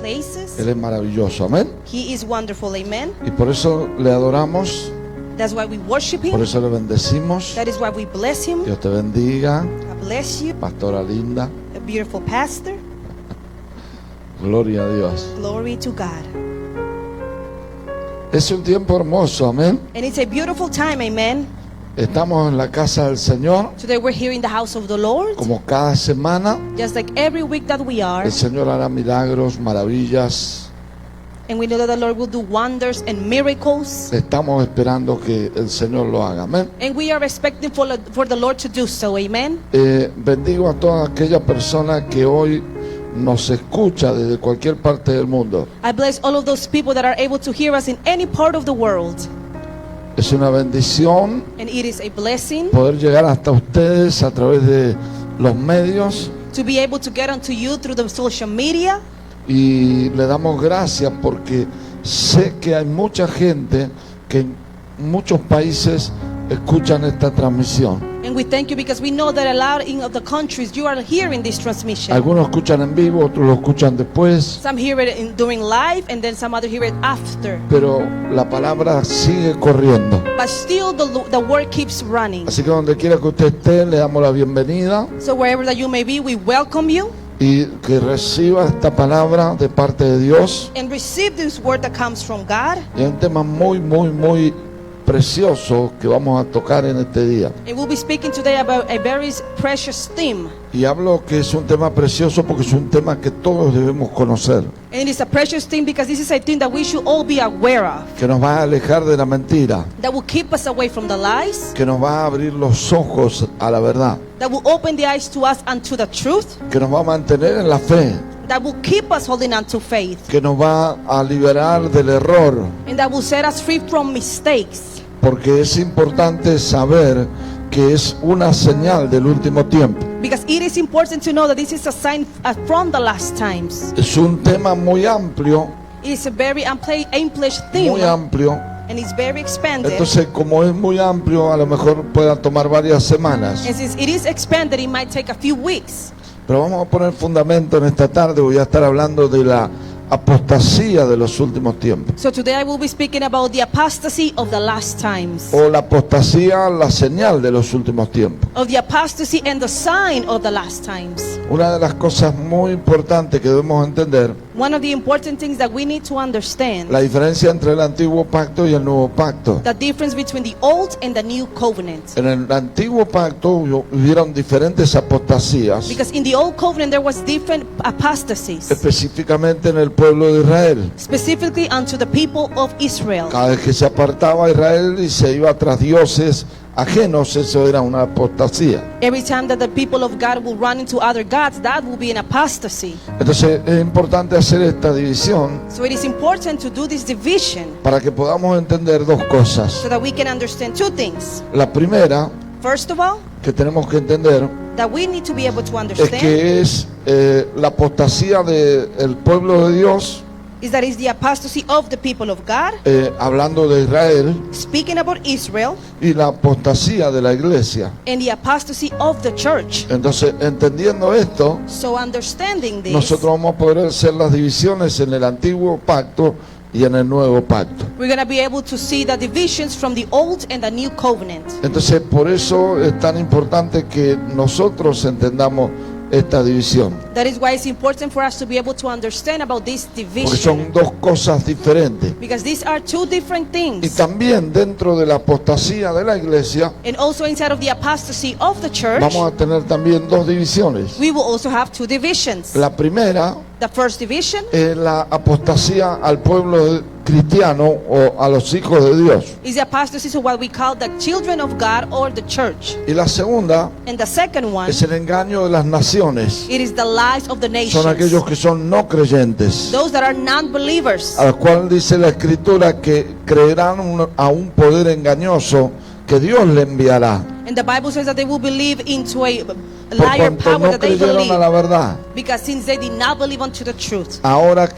places. Él es maravilloso, amén. He is wonderful, amen. Y por eso le adoramos, That's why we worship por Him. eso le bendecimos. That is why we bless Him. Dios te bendiga, God bless you, pastora linda. a beautiful pastor. Gloria a Dios. Glory to God. Es un tiempo hermoso, amén. And it's a beautiful time, amen. Estamos en la casa del Señor, Today we're here in the house of the Lord. como cada semana. Just like every week that we are. El Señor hará milagros, maravillas. And we know that the Lord will do wonders and miracles. Estamos esperando que el Señor lo haga, amén. And we are expecting for the Lord to do so, amen. Bendigo a toda aquella persona que hoy nos escucha desde cualquier parte del mundo. I bless all of those people that are able to hear us in any part of the world. Es una bendición And it is a blessing poder llegar hasta ustedes a través de los medios, to be able to get onto you through the social media. y le damos gracias porque sé que hay mucha gente que en muchos países escuchan esta transmisión. And we thank you because we know that a lot of the countries you are hearing this transmission. Algunos escuchan en vivo, otros lo escuchan después, Some hear it during live and then some other hear it after. pero la palabra sigue corriendo. But still the word keeps running. Así que donde quiera que usted esté, le damos la bienvenida So wherever that you may be, we welcome you y que reciba esta palabra de parte de Dios. and receive this word that comes from God. Y hay un tema muy precioso que vamos a tocar en este día. And we'll be speaking today about a very precious theme. Y hablo que es un tema precioso porque es un tema que todos debemos conocer, And it is a precious theme because this is a thing that we should all be aware of. que nos va a alejar de la mentira, That will keep us away from the lies. que nos va a abrir los ojos a la verdad, That will open the eyes to us and to the truth. que nos va a mantener en la fe, That will keep us holding on to faith. que nos va a liberar del error, And that will set us free from mistakes. porque es importante saber que es una señal del último tiempo. Because it is important to know that this is a sign from the last times. Es un tema muy amplio, It is a very amplish theme. muy amplio. And it's very expanded. Entonces, como es muy amplio, a lo mejor pueda tomar varias semanas. And since it is expanded, it might take a few weeks. Pero vamos a poner fundamento en esta tarde. Voy a estar hablando de la apostasía de los últimos tiempos. So today I will be speaking about the apostasy of the last times. O la apostasía, la señal de los últimos tiempos. Of the apostasy and the sign of the last times. Una de las cosas muy importantes que debemos entender, One of the important things that we need to understand, la diferencia entre el antiguo pacto y el nuevo pacto. the difference between the old and the new covenant. En el antiguo pacto hubieron diferentes apostasías, Because in the old covenant there was different apostasies, específicamente en el pueblo de Israel. specifically unto the people of Israel. Cada vez que se apartaba Israel y se iba tras dioses ajenos, eso era una apostasía. Every time that the people of God will run into other gods, that will be an apostasy. Entonces es importante hacer esta división So it is important to do this division para que podamos entender dos cosas. so that we can understand two things. La primera First of all, que tenemos que entender that we need to be able to es understand que es la apostasía del pueblo de Dios, is that is the apostasy of the people of God, hablando de Israel, speaking about Israel, y la apostasía de la iglesia. and the apostasy of the church. Entonces, entendiendo esto, So understanding this, nosotros vamos a poder hacer las divisiones en el antiguo pacto y en el nuevo pacto. we're going to be able to see the divisions from the old and the new covenant. Entonces, por eso es tan importante que nosotros entendamos esta división, That is why it's important for us to be able to understand about this porque division. son dos cosas diferentes. Because these are two different Y things. también dentro de la apostasía de la iglesia And also inside of the apostasy of the church, vamos a tener también dos divisiones. we will also have two divisions. La primera The first division es la apostasía al pueblo cristiano o a los hijos de Dios. is the apostasy to what we call the children of God or the church. Y la segunda And the second one, es el engaño de las naciones. it is the lies of the Son aquellos nations. que son no creyentes, Those that are non-believers. a los cuales dice la escritura que creerán a un poder engañoso que Dios le enviará. And the Bible says that they will believe into por liar cuanto power no that they creyeron a la believe. verdad, Because since they did not believe unto the truth, ahora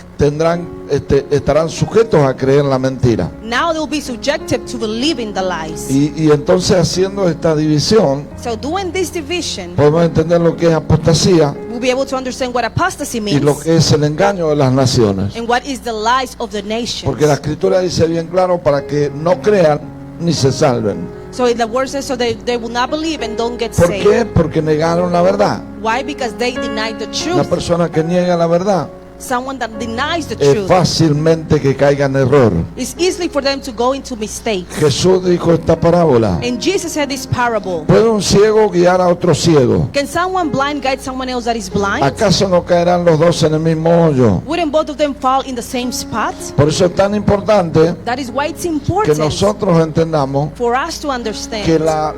estarán sujetos a creer la mentira. now they will be subjected to believing the lies. Y entonces, haciendo esta división, So doing this division, podemos entender lo que es apostasía we'll be able to understand what apostasy y lo means que es el engaño de las naciones. and what is the lies of the nations. Porque la Escritura dice bien claro, para que no crean ni se salven. So in the word says, so they will not believe and don't get ¿Por saved. qué? Porque negaron la verdad. Why? Because they denied the Una truth. persona que niega la verdad Someone that denies the es truth, fácilmente que caiga en error. it's easily for them to go into mistakes. Jesús dijo esta parábola: And Jesus said this parable. ¿puede un ciego guiar a otro ciego? Can someone blind guide someone else that is blind? ¿Acaso no caerán los dos en el mismo hoyo? Wouldn't both of them fall in the same spot? Por eso es tan importante That is why it's que important nosotros entendamos for us to que understand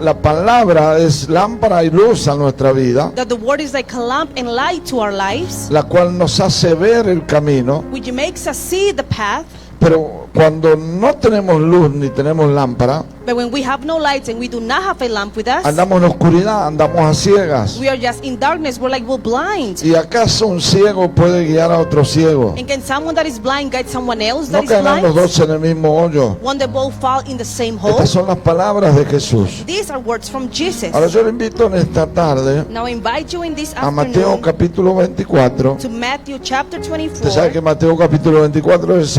la palabra es lámpara y luz a nuestra vida, that the word is like a lamp and light to our lives, la cual nos hace ver el camino. which makes us see the path. Pero cuando no tenemos luz ni tenemos lámpara, But when we have no light and we do not have a lamp with us, andamos en oscuridad, andamos a ciegas. we are just in darkness. We're like, we're blind. ¿Y acaso un ciego puede guiar a otro ciego? And can someone that is blind guide someone else ¿No that is caerán los blind? dos en el mismo hoyo? One that both fall in the same hole. Estas son las palabras de Jesús. These are words from Jesus. Ahora yo le invito en esta tarde Now I invite you in this a Mateo afternoon capítulo 24. to Matthew chapter Usted sabe 24. que Mateo capítulo 24 es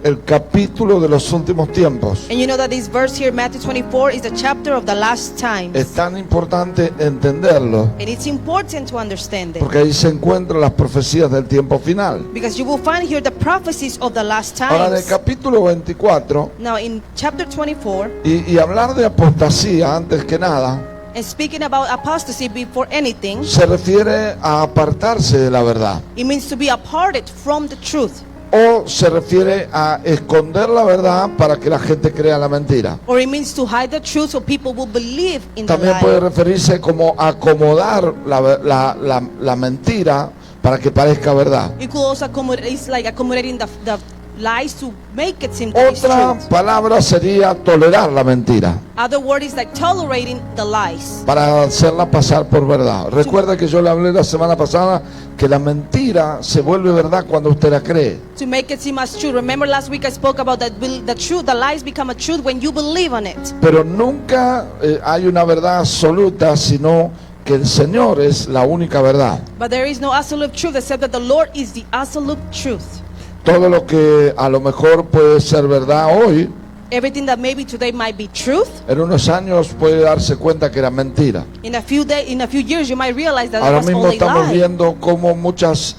el capítulo de los últimos tiempos. And you know that this verse here, Matthew 24, is the chapter of the last times. Es tan importante entenderlo And it's important to understand it. porque ahí se encuentran las profecías del tiempo final. Because you will find here the prophecies of the last Ahora, en el times. capítulo 24, Now in chapter 24, y hablar de apostasía antes que nada, and speaking about apostasy before anything, se refiere a apartarse de la verdad, it means to be aparted from the truth. o se refiere a esconder la verdad para que la gente crea la mentira. Or it means to hide the truth so people will believe in the También puede lie. referirse como acomodar la mentira para que parezca verdad. It could also accommodate, it's like accommodating the lies to make it seem that it's Otra truth. palabra sería tolerar la mentira Other word is like tolerating the lies. para hacerla pasar por verdad. Recuerda que yo le hablé la semana pasada que la mentira se vuelve verdad cuando usted la cree. To make it seem as true. Remember last week I spoke about that the truth, the lies become a truth when you believe on it. Pero nunca hay una verdad absoluta, sino que el Señor es la única verdad. But there is no absolute truth except that the Lord is the absolute truth. Todo lo que a lo mejor puede ser verdad hoy, Everything that maybe today might be truth, en unos años puede darse cuenta que era mentira. in a few years you might realize that Ahora was mismo all a estamos lie. viendo cómo muchas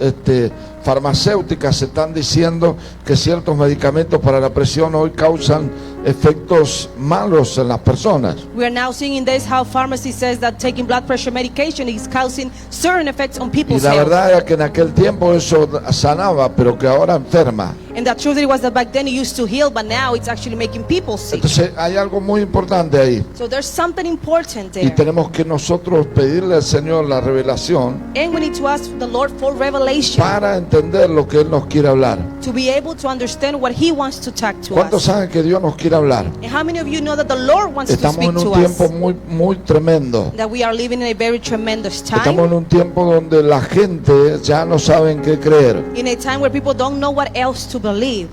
farmacéuticas están diciendo que ciertos medicamentos para la presión hoy causan efectos malos en las personas. We are now seeing in this how pharmacy says that taking blood pressure medication is causing certain effects on Y people's la health. verdad era que en aquel tiempo eso sanaba, pero que ahora enferma. And the truth it was that back then it used to heal, but now it's actually making people sick. Entonces hay algo muy importante ahí. So there's something important Y there. tenemos que nosotros pedirle al Señor la revelación And we need to ask the Lord for revelation para entender lo que Él nos quiere hablar. to be able to understand what He wants to talk to ¿Cuántos us. saben que Dios nos quiere hablar? And how many of you know that the Lord wants to Estamos speak en to un tiempo us? muy tremendo. That we are living in a very tremendous Estamos time. en un tiempo donde la gente ya no sabe en qué creer. In a time where people don't know what else to believe.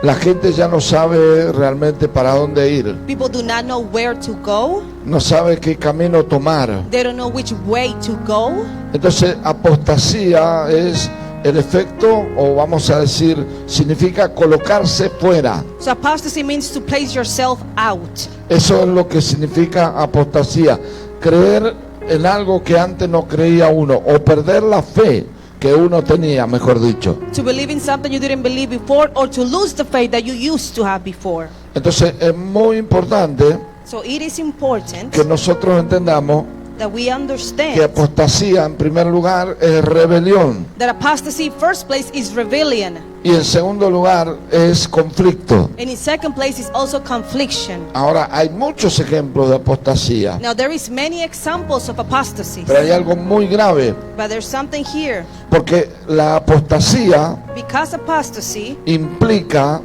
La gente ya no sabe realmente para dónde ir. People do not know where to go. No sabe qué camino tomar. They don't know which way to go. Entonces, apostasía es el efecto, o vamos a decir, significa colocarse fuera. So apostasy means to place yourself out. Eso es lo que significa apostasía. Creer en algo que antes no creía uno, o perder la fe que uno tenía, mejor dicho. To believe in something you didn't believe before, or to lose the faith that you used to have before. Entonces, es muy importante So it is important que nosotros entendamos that we que understand apostasía, en primer lugar, es rebelión, that apostasy, first place, is rebellion. y en segundo lugar es conflicto. And in second place is also confliction. Ahora, hay muchos ejemplos de apostasía, Now there is many examples of apostasy. pero hay algo muy grave, But there's something here. porque la apostasía Because apostasy implica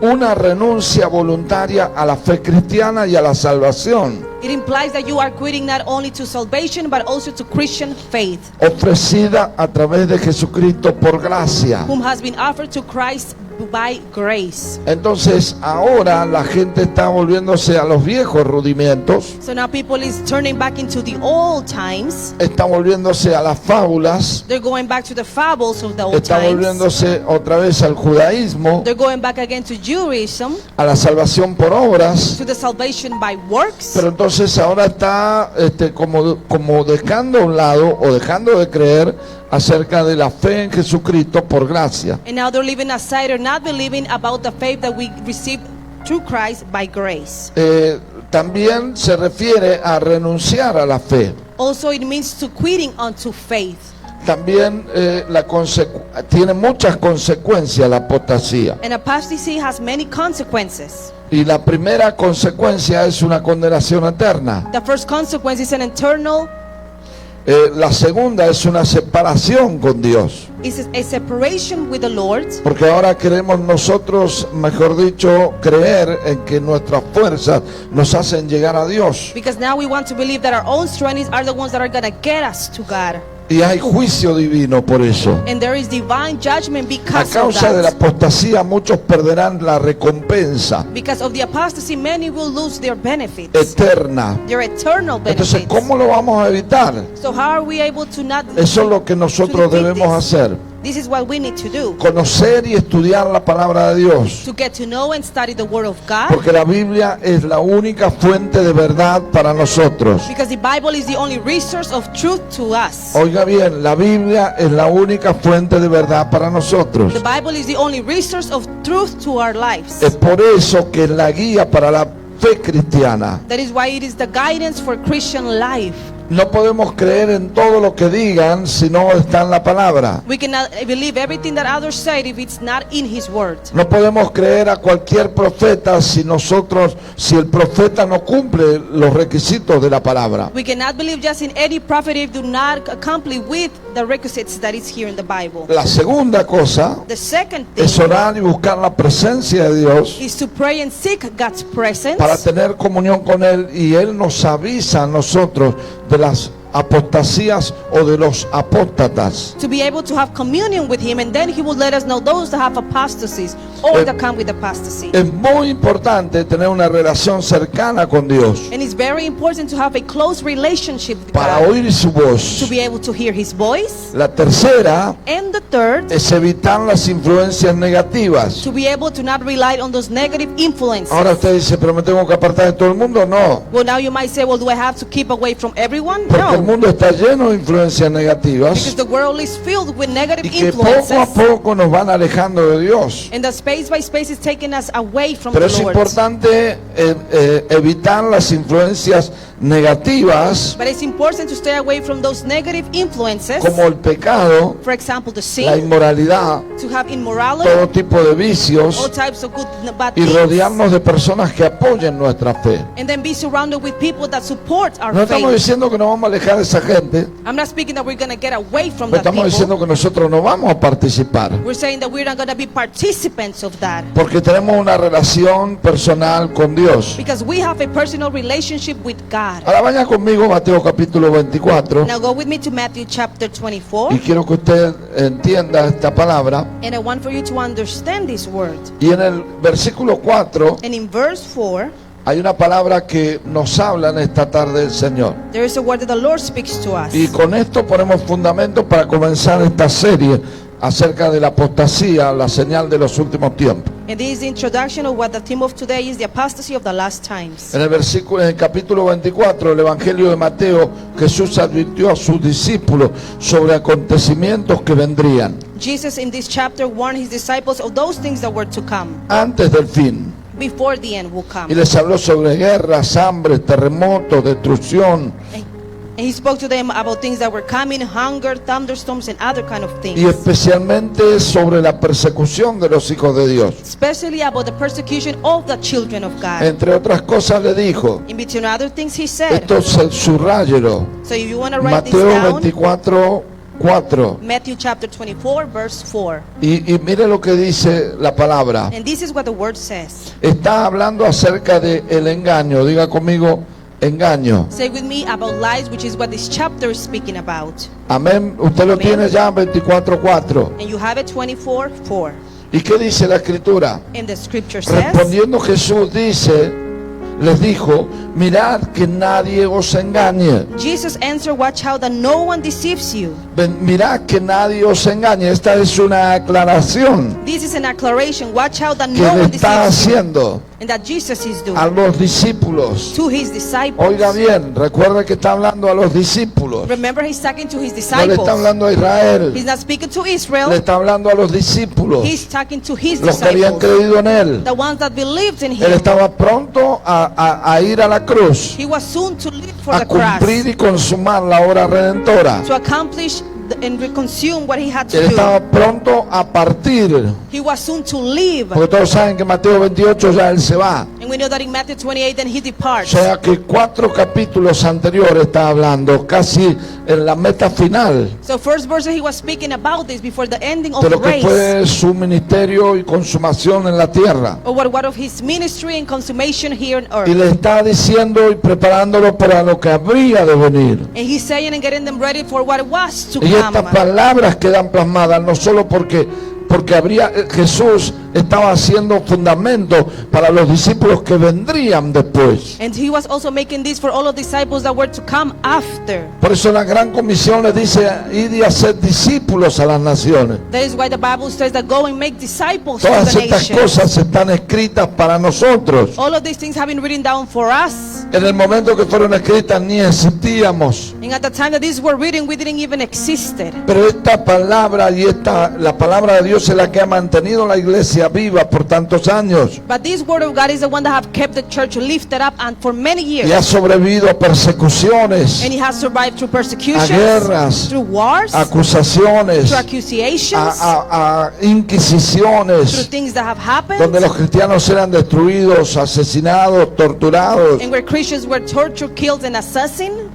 una renuncia voluntaria a la fe cristiana y a la salvación. It implies that you are quitting not only to salvation but also to Christian faith, ofrecida a través de Jesucristo por gracia. whom has been offered to Christ by grace. Entonces ahora la gente está volviéndose a los viejos rudimentos, So now people is turning back into the old times. está volviéndose a las fábulas, They're going back to the fables of the old está times. volviéndose otra vez al judaísmo, They're going back again to Judaism, a la salvación por obras. to the salvation by works. Pero entonces ahora está como dejando a un lado o dejando de creer acerca de la fe en Jesucristo por gracia. And now they're living aside or not believing about the faith that we received through Christ by grace. También se refiere a renunciar a la fe. Also, it means to quitting unto faith. También tiene muchas consecuencias la apostasía. And apostasy has many consequences. Y la primera consecuencia es una condenación eterna. The first consequence is an eternal, La segunda es una separación con Dios. is a separation with the Lord. Porque ahora queremos nosotros, mejor dicho, creer en que nuestras fuerzas nos hacen llegar a Dios. Because now we want to believe that our own strengths are the ones that are going to get us to God. Y hay juicio divino por eso. And there is divine judgment A because of causa de la that. apostasía muchos perderán la recompensa Because of the apostasy, many will lose their benefits, eterna. their eternal Entonces, benefits. ¿cómo lo vamos a evitar? So how are we able to not Eso es lo que nosotros to defeat debemos this? hacer. This is what we need to do, Conocer y estudiar la palabra de Dios. to get to know and study the Word of God. Porque la Biblia es la única fuente de verdad para nosotros. Because the Bible is the only resource of truth to us. Oiga bien, la Biblia es la única fuente de verdad para nosotros. The Bible is the only resource of truth to our lives. Es por eso que es la guía para la fe cristiana. That is why it is the guidance for Christian life. No podemos creer en todo lo que digan si no está en la palabra. We cannot believe everything that others say if it's not in His Word. No podemos creer a cualquier profeta si el profeta no cumple los requisitos de la palabra. We cannot believe just in any prophet if do not accomplish with the requisites that is here in the Bible. La segunda cosa The second es thing orar y buscar la presencia de Dios is to pray and seek God's presence, para tener comunión con Él, y Él nos avisa a nosotros de las apostasías o de los apóstatas. to be able to have communion with Him, and then He will let us know those that have apostasies or that come with apostasy. Es muy importante tener una relación cercana con Dios And it's very important to have a close relationship with para God, oír su to voz. be able to hear His voice. La tercera And the third, es evitar las influencias negativas. to be able to not rely on those negative influences. Ahora usted dice, pero me tengo que apartar de todo el mundo. No, Well, now you might say, well, do I have to keep away from everyone? porque el No, mundo está lleno de influencias negativas because the world is filled with negative y que poco a influences. poco nos van alejando de Dios. And the space by space is taking us away from Pero the es Lord. importante evitar las influencias negativas, But it's important to stay away from those negative influences. como el pecado, For example, the la sin, inmoralidad, to have immorality, todo tipo de all vicios, types of good and bad y things. rodearnos de personas que apoyen nuestra fe. And then be surrounded with people that support our No estamos faith. diciendo que nos vamos a alejar de esa gente, I'm not speaking that we're going to get away from pero that estamos people. diciendo que nosotros no vamos a participar, We're saying that we're not going to be participants of that. porque tenemos una relación personal con Dios. Because we have a personal relationship with God. Ahora vaya conmigo a Mateo capítulo 24, Now go with me to Matthew chapter 24. y quiero que usted entienda esta palabra. And I want for you to understand this word. Y en el versículo 4 And in verse 4, hay una palabra que nos habla en esta tarde el Señor. there is a word that the Lord speaks to us. Y con esto ponemos fundamento para comenzar esta serie acerca de la apostasía, la señal de los últimos tiempos. And this is the introduction of what the theme of today is, the apostasy of the last times. En el capítulo 24 del Evangelio de Mateo, Jesús advirtió a sus discípulos sobre acontecimientos que vendrían Jesus in this chapter warned his disciples of those things that were to come antes del fin. before the end will come. Y les habló sobre guerras, hambre, terremotos, destrucción, And he spoke to them about things that were coming, hunger, thunderstorms, and other kind of things. y especialmente sobre la persecución de los hijos de Dios. Especially about the persecution of the children of God. Entre otras cosas le dijo, In between other things he said. esto subrayelo, So if you want to write this Mateo down, 24:4. Matthew chapter 24 verse 4. Y mire lo que dice la palabra. And this is what the word says. Está hablando acerca del engaño. Diga conmigo, engaño. Say with me about lies, which is what this chapter is speaking about. Amén. Usted lo Amén. tiene ya 24:4. And you have it 24:4. ¿Y qué dice la escritura? And the scripture says, Respondiendo Jesús les dijo, mirad que nadie os engañe. Jesus answered, watch how that no one deceives you. Mirad que nadie os engañe. Esta es una aclaración This is an acclaration. Watch how that que no le one está deceives you. haciendo And that Jesus is doing a los discípulos. to his disciples. Oiga bien, recuerde que está hablando a los discípulos. Remember, he's talking to his No le disciples. está hablando a Israel. He's not speaking to Le Israel. está hablando a los discípulos. He's talking to his Los que habían disciples. creído en él. The ones that believed in Él him. estaba pronto a ir a la cruz, He was soon to live for a the cross, cumplir y consumar la obra redentora. to accomplish and consume what he had to Él do. estaba pronto a partir, He was soon to leave. porque todos saben que en Mateo 28 ya él se va. And we know that in Matthew 28, then he O departs. sea que 4 capítulos anteriores está hablando, casi en la meta final So first verse he was speaking about this before the ending of de the lo que race. fue su ministerio y consumación en la tierra. Or what of his ministry and consummation here on Y earth. le está diciendo y preparándolo para lo que habría de venir. And he's saying and getting them ready for what was to Y estas come. palabras quedan plasmadas no solo porque Jesús estaba haciendo fundamento para los discípulos que vendrían después. And he was also making this for all of the disciples that were to come after. Por eso la gran comisión les dice, id y haced discípulos a las naciones. That is why the Bible says that go and make disciples to Todas the estas nations. cosas están escritas para nosotros. All of these things have been written down for us. En el momento que fueron escritas ni existíamos. And at the time that these were written, we didn't even existed. Pero esta palabra la palabra de Dios es la que ha mantenido la iglesia viva por tantos años. But this word of God is the one that have kept the church lifted up and for many years. Y ha sobrevivido a persecuciones, And it has survived through a persecutions, guerras, through wars, acusaciones, through accusations, a through inquisiciones, things that have happened, donde los cristianos eran destruidos, asesinados, torturados. and where Christians were tortured, killed, and assassinated.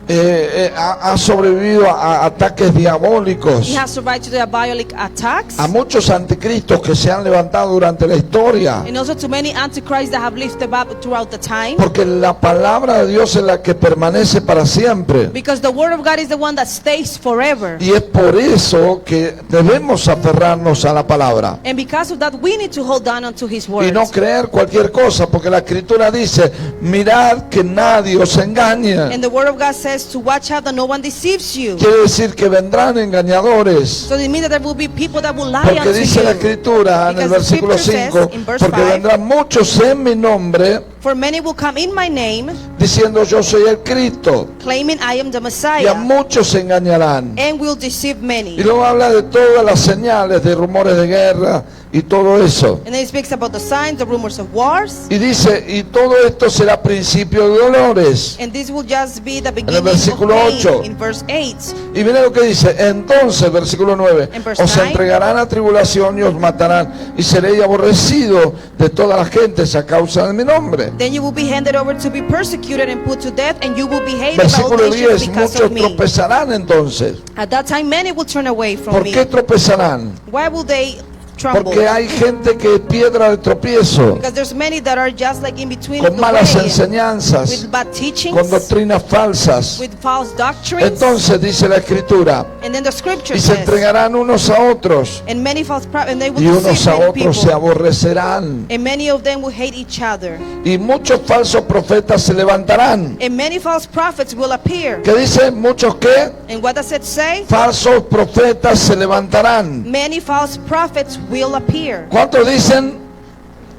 Ha sobrevivido a ataques diabólicos, He has survived to the diabolic attacks, a muchos anticristos que se han levantado durante la historia. and also to many antichrists that have lifted up throughout the time. Porque la palabra de Dios es la que permanece para siempre. Because the word of God is the one that stays forever. Y es por eso que debemos aferrarnos a la palabra. And because of that, we need to hold on unto his word. Y no creer cualquier cosa, porque la escritura dice, mirad que nadie os engañe. And the word of God says to watch out that no one deceives you. Quiere decir que vendrán engañadores. So it means that there will be people that will lie Porque unto dice la you. escritura en el Because the versículo scripture 5, says in verse porque 5, vendrán muchos en mi nombre, For many will come in my name, diciendo yo soy el Cristo, claiming I am the y a Messiah, muchos se engañarán. and will deceive Y many. luego habla de todas las señales, de rumores de guerra y todo eso. And then he speaks about the signs, the rumors of wars. Y dice, y todo esto será principio de dolores. And this will just be the beginning of versículo pain 8. in verse 8. Y mira lo que dice, entonces, versículo 9, En verse os 9. entregarán a tribulación y os matarán, y seréis aborrecidos de todas las gentes a causa de mi nombre. Then you will be handed over to be persecuted and put to death, and you will be hated by all Versículo nations 10, because muchos of me. tropezarán entonces. At that time many will turn away from ¿Por me. qué tropezarán? Why will they tremble? Porque hay gente que es piedra de tropiezo, Because there's many that are just like in between con the malas way, enseñanzas, with bad teachings, con doctrinas falsas. with false doctrines. Entonces dice la escritura, And then the scripture y se says, entregarán unos a otros, and many false prophets, and they will y unos deceive a many otros se people, aborrecerán, and many of them will hate each other, y muchos falsos profetas se levantarán. and many false prophets will appear. ¿Qué dice? ¿Muchos qué? And what does it say? Falsos profetas se levantarán. Many false prophets will appear. ¿Cuántos dicen?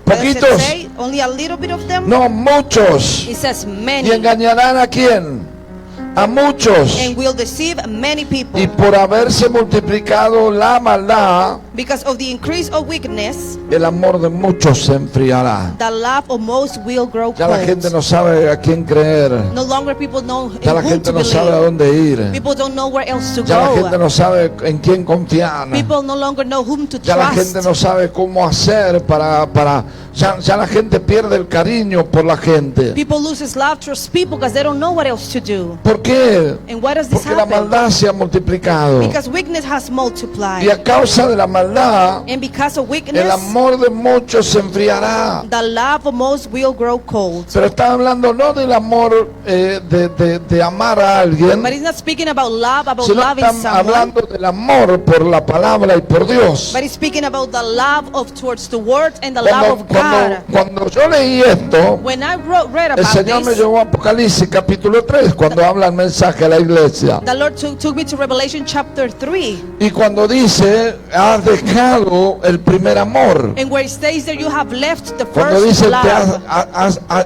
What does it ¿Poquitos? say? Only a little bit of them? No, muchos. It says ¿Y many, engañarán a quién? A muchos. and will deceive many people. Y por haberse multiplicado la maldad, Because of the increase of wickedness, el amor de muchos se enfriará. the love of most will grow Ya la gente cold. no sabe a quién creer. No longer people know Ya la in whom gente to no sabe a believe. dónde ir. People don't know where else to Ya la gente go. no sabe en quién confiar. People no longer know whom to Ya la gente trust. no sabe cómo hacer ya la gente pierde el cariño por la gente. People lose love towards people because they don't know what else to do. ¿Por qué? And why does this Porque la happen? maldad se ha multiplicado. Because weakness has Y multiplied. a causa de la maldad, And because of el weakness, amor de muchos se enfriará. the love of most will grow cold. Pero está hablando no del amor de amar a alguien, But he's not speaking about love, about sino loving están someone. hablando del amor por la palabra y por Dios. But he's speaking about the love of towards the word and the love of God. Cuando yo leí esto, When I read el about Señor me this, llevó a Apocalipsis capítulo 3, cuando habla el mensaje a la iglesia. the Lord took me to Revelation chapter 3, Y cuando dice, has dejado el primer amor. and where it says that you have left the Cuando first dice, love,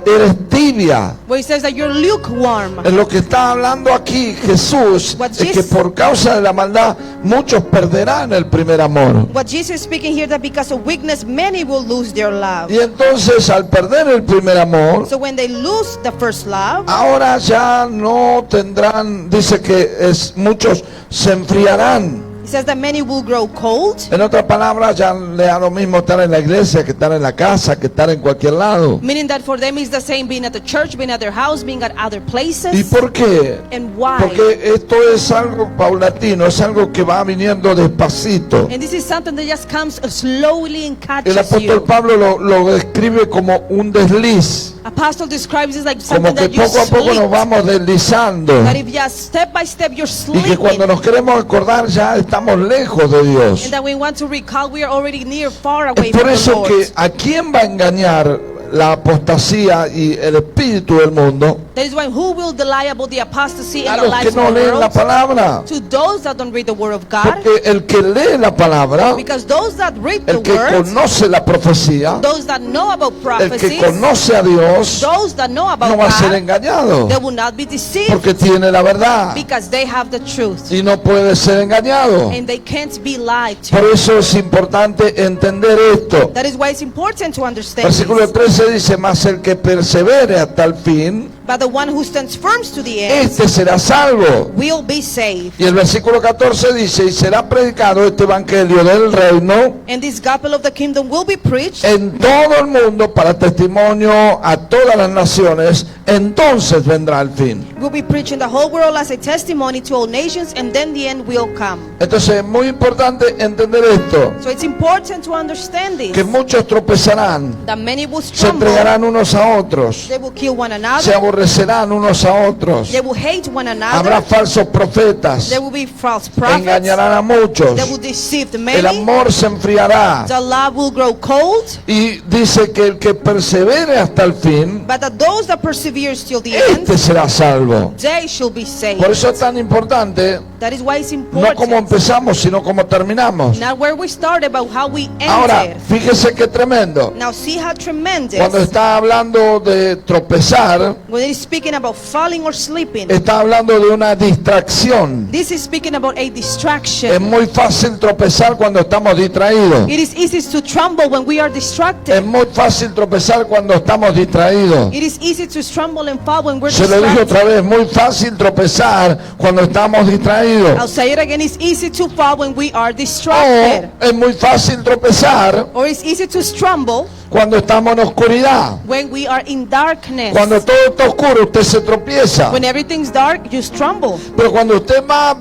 eres tibia. where it says that you're lukewarm. En lo que está hablando aquí Jesús What es que Jesus- por causa de la maldad muchos perderán el primer amor. What Jesus is speaking here, that because of weakness, many will lose their love. Y entonces al perder el primer amor, So when they lose the first love, ahora ya no tendrán, dice que muchos se enfriarán. it says that many will grow cold. En otras palabras, ya le da lo mismo estar en la iglesia que estar en la casa, que estar en cualquier lado. Meaning that for them it's the same being at the church, being at their house, being at other ¿Y places. por qué? And why? Porque esto es algo paulatino, es algo que va viniendo despacito. And this is something that just comes slowly and El catches apóstol you. Pablo lo describe como un desliz, Apostle describes it like como something que that you poco a poco nos slip. vamos deslizando That if just step by step you're y que cuando slipping, nos queremos acordar ya estamos lejos de Dios. and that we want to recall, we are already near, far Es away por from the eso Lord. que a quién va a engañar la apostasía y el espíritu del mundo, That is why who will lie about the apostasy a and the los que lives no of the leen la world? palabra. To those that don't read the word of God. Porque el que lee la palabra, Because those that read the el que word, conoce la profecía, those that know about el que prophecies, conoce a Dios, those that know about no va a ser God, engañado, they will not be deceived porque tiene la verdad because they have the truth. y no puede ser engañado. And they can't be lied to. Por eso es importante entender esto. That is why it's important to understand Versículo this. 13 dice, mas el que persevere hasta el fin, But the one who stands firm to the end este será salvo. will be saved. Y el versículo 14 dice, y será predicado este evangelio del reino And this gospel of the kingdom will be preached en todo el mundo para testimonio a todas las naciones, entonces vendrá el fin. will be preached in the whole world as a testimony to all nations, and then the end will come. Entonces es muy importante entender esto, So it's important to understand this. que muchos tropezarán, That many will se stumble, entregarán unos a otros, they will kill one se another, aborrecerán unos a otros, they will hate one habrá another, falsos profetas, there will be false prophets, engañarán a muchos, they will deceive the el many, amor se enfriará. the love will grow cold, Y dice que el que persevere hasta el fin, but that those that persevere till the end, este será salvo. they shall be saved. Por eso es tan importante, That is why it's no important. como empezamos, sino como terminamos. Not where we started, but how we Ahora, ended. fíjese qué tremendo. Now see how tremendous. Cuando está hablando de tropezar, When it is speaking about falling or sleeping, está hablando de una distracción. this is speaking about a Es distraction. muy fácil tropezar cuando estamos distraídos. It is easy to tremble when we are distracted. Es muy fácil tropezar cuando estamos distraídos. It is easy to stumble and fall when we're Se lo dije distracted. otra vez, muy fácil tropezar cuando estamos distraídos. I'll say it again. It's easy to fall when we are O distracted. es muy fácil tropezar Or it's easy to stumble cuando estamos en oscuridad. when we are in darkness. Cuando todo está oscuro, usted se tropieza. When everything's dark, you stumble. Pero cuando usted va,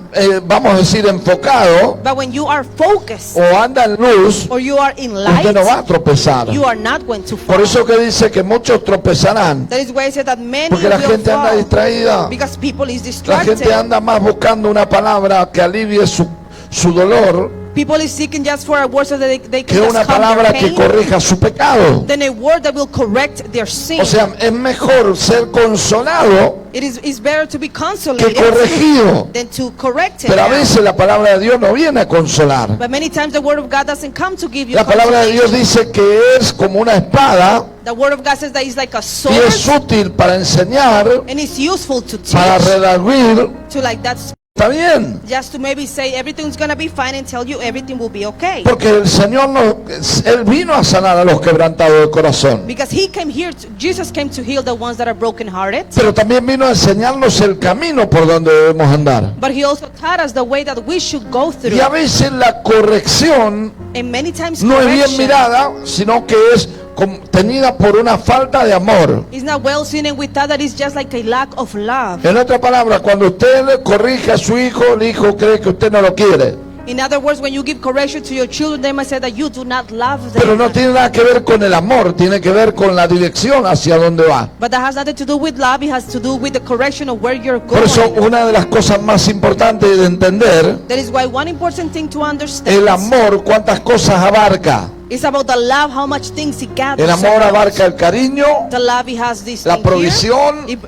vamos a decir, enfocado But when you are focused o anda en luz, or you are in usted no va light, a tropezar. you are not going to fall. Por eso que dice que muchos tropezarán. That is why I said that many Porque la will gente anda fall distraída. because people is La gente distracted. anda más buscando una palabra que alivie su dolor People is seeking just for a word so that they que can una just calm palabra their que pain, corrija su pecado. than a word that will correct their sin. O sea, es mejor ser consolado It's better to be que consolated corregido. than to correct it. Pero a veces la palabra de Dios no viene a consolar. But many times the word of God doesn't come to give you La palabra de Dios consolation. dice que es como una espada The word of God says that it's like a y sword, es útil para enseñar, and it's useful to para teach, redarguir. to like that's Está bien, just to maybe say everything's gonna be fine and tell you everything will be okay. porque el Señor Él vino a sanar a los quebrantados de corazón. Because Jesus came to heal the ones that are brokenhearted, Pero también vino a enseñarnos el camino por donde debemos andar. but he also taught us the way that we should go through. Y a veces la corrección And many times no es bien correction mirada, sino que es tenida por una falta de amor. is not well seen, and we thought that it's just like a lack of love. En otras palabras, cuando usted le corrige a su hijo, el hijo cree que usted no lo quiere. In other words, when you give correction to your children, they might say that you do not love them. Pero no tiene nada que ver con el amor, tiene que ver con la dirección hacia dónde va. But that has nothing to do with love. It has to do with the correction of where you're Por going. eso una de las cosas más importantes de entender, That is why one important thing to understand el amor cuántas cosas abarca. is about the love, how much things it gathers. El amor around. abarca el cariño, The love, it has this la thing here. provisión, It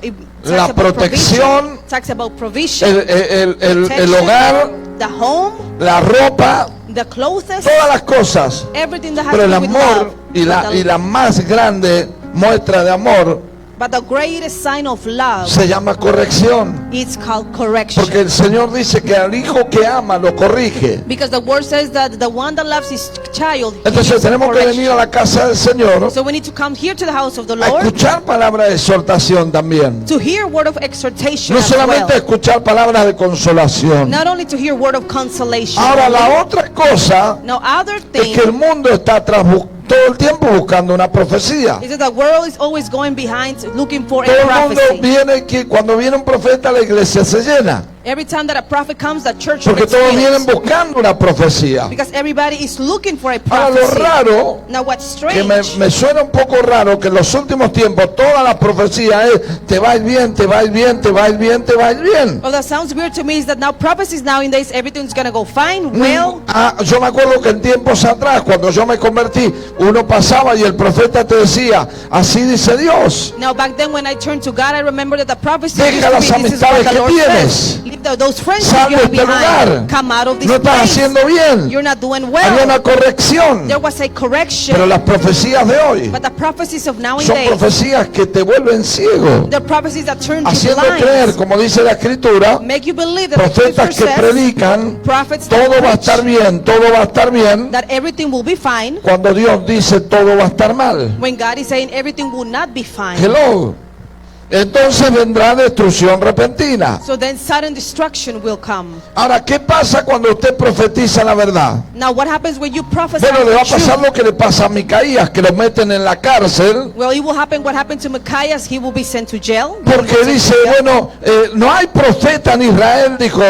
la talks about protección, provision, talks about provision, el protection, hogar, the home, la ropa, the clothes, todas las cosas. everything that has Pero to el do with amor love. y la más grande muestra de amor But the greatest sign of love se llama corrección. is called correction. Porque el Señor dice que al hijo que ama lo corrige. Because the word says that the one that loves his child, he Entonces gives him tenemos que venir a correction. la casa del Señor So we need to come here to the house of the a Lord escuchar palabras de exhortación también. to hear word of exhortation No as solamente well. escuchar palabras de consolación. Not only to hear word of consolation. Ahora la otra cosa Now other es thing que el mundo está todo el tiempo buscando una profecía. is that the world is always going behind looking for Todo a el mundo prophecy. viene que cuando viene un profeta la iglesia se llena. Every time that a prophet comes, the church Porque gets todos filled. vienen buscando una profecía. Because everybody is looking for a Ahora lo prophecy. raro, Now what's que strange, me suena un poco raro, que en los últimos tiempos toda la profecía es te va a ir bien, te va a ir bien, te va a ir bien, te va a ir bien. well, that sounds weird to me, is that now prophecies nowadays, everything's gonna go fine, well. Yo me acuerdo que en tiempos atrás, cuando yo me convertí, uno pasaba y el profeta te decía, así dice Dios. Now back then when I turned to God, I remember that the prophecy Deja las used to be, this is what amistades the que Lord tienes. says. Leave those friends Sal you de have este lugar. behind. Come out of this No estás place. haciendo bien. You're not doing Había well. una corrección. There was a correction. Pero las profecías de hoy But the prophecies of son nowadays, profecías que te vuelven ciego, the prophecies that turn to haciendo creer, blind, como dice la escritura, make you believe that the profetas scripture que says, predican, prophets that todo va a preach, estar bien, todo va a estar bien, that everything will be fine, cuando Dios dice todo va a estar mal. when God is saying everything will not be fine. Hello. Entonces vendrá destrucción repentina. So then sudden destruction will come. Ahora, ¿qué pasa cuando usted profetiza la verdad? Now what happens when you prophesy Bueno, le va a the truth? pasar lo que le pasa a Micaías, que lo meten en la cárcel, Well, it will happen what happened to Micaiah. He will be sent to jail. porque dice, bueno, no hay profeta en Israel, dijo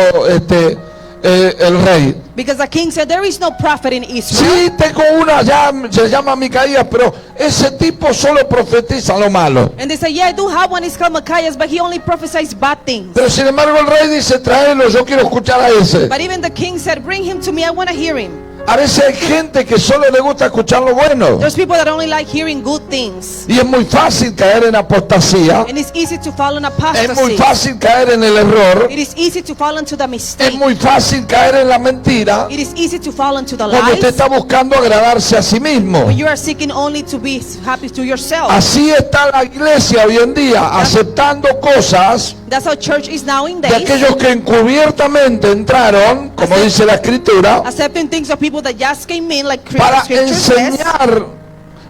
el rey. Because the king said there is no prophet in Israel. Sí, tengo una, ya se llama Micaías, pero ese tipo solo profetiza lo malo. And they say, yeah, I do have one. It's called Micaiah, but he only prophesies bad things. Pero sin embargo el rey dice, tráelo, yo quiero escuchar a ese. But even the king said, bring him to me. I want to hear him. A veces hay gente que solo le gusta escuchar lo bueno. There's people that only like hearing good things. Y es muy fácil caer en apostasía. And it's easy to fall in Es muy apostasy. fácil caer en el error. It is easy to fall into the Es mistake. muy fácil caer en la mentira. It is easy to fall into the Cuando usted lies. está buscando agradarse a sí mismo. When you are seeking only to be happy to yourself. Así está la iglesia hoy en día, aceptando cosas That's how church is de nowadays. aquellos que encubiertamente entraron, como dice la escritura, Accepting things of people that just came in, like para scripture says, enseñar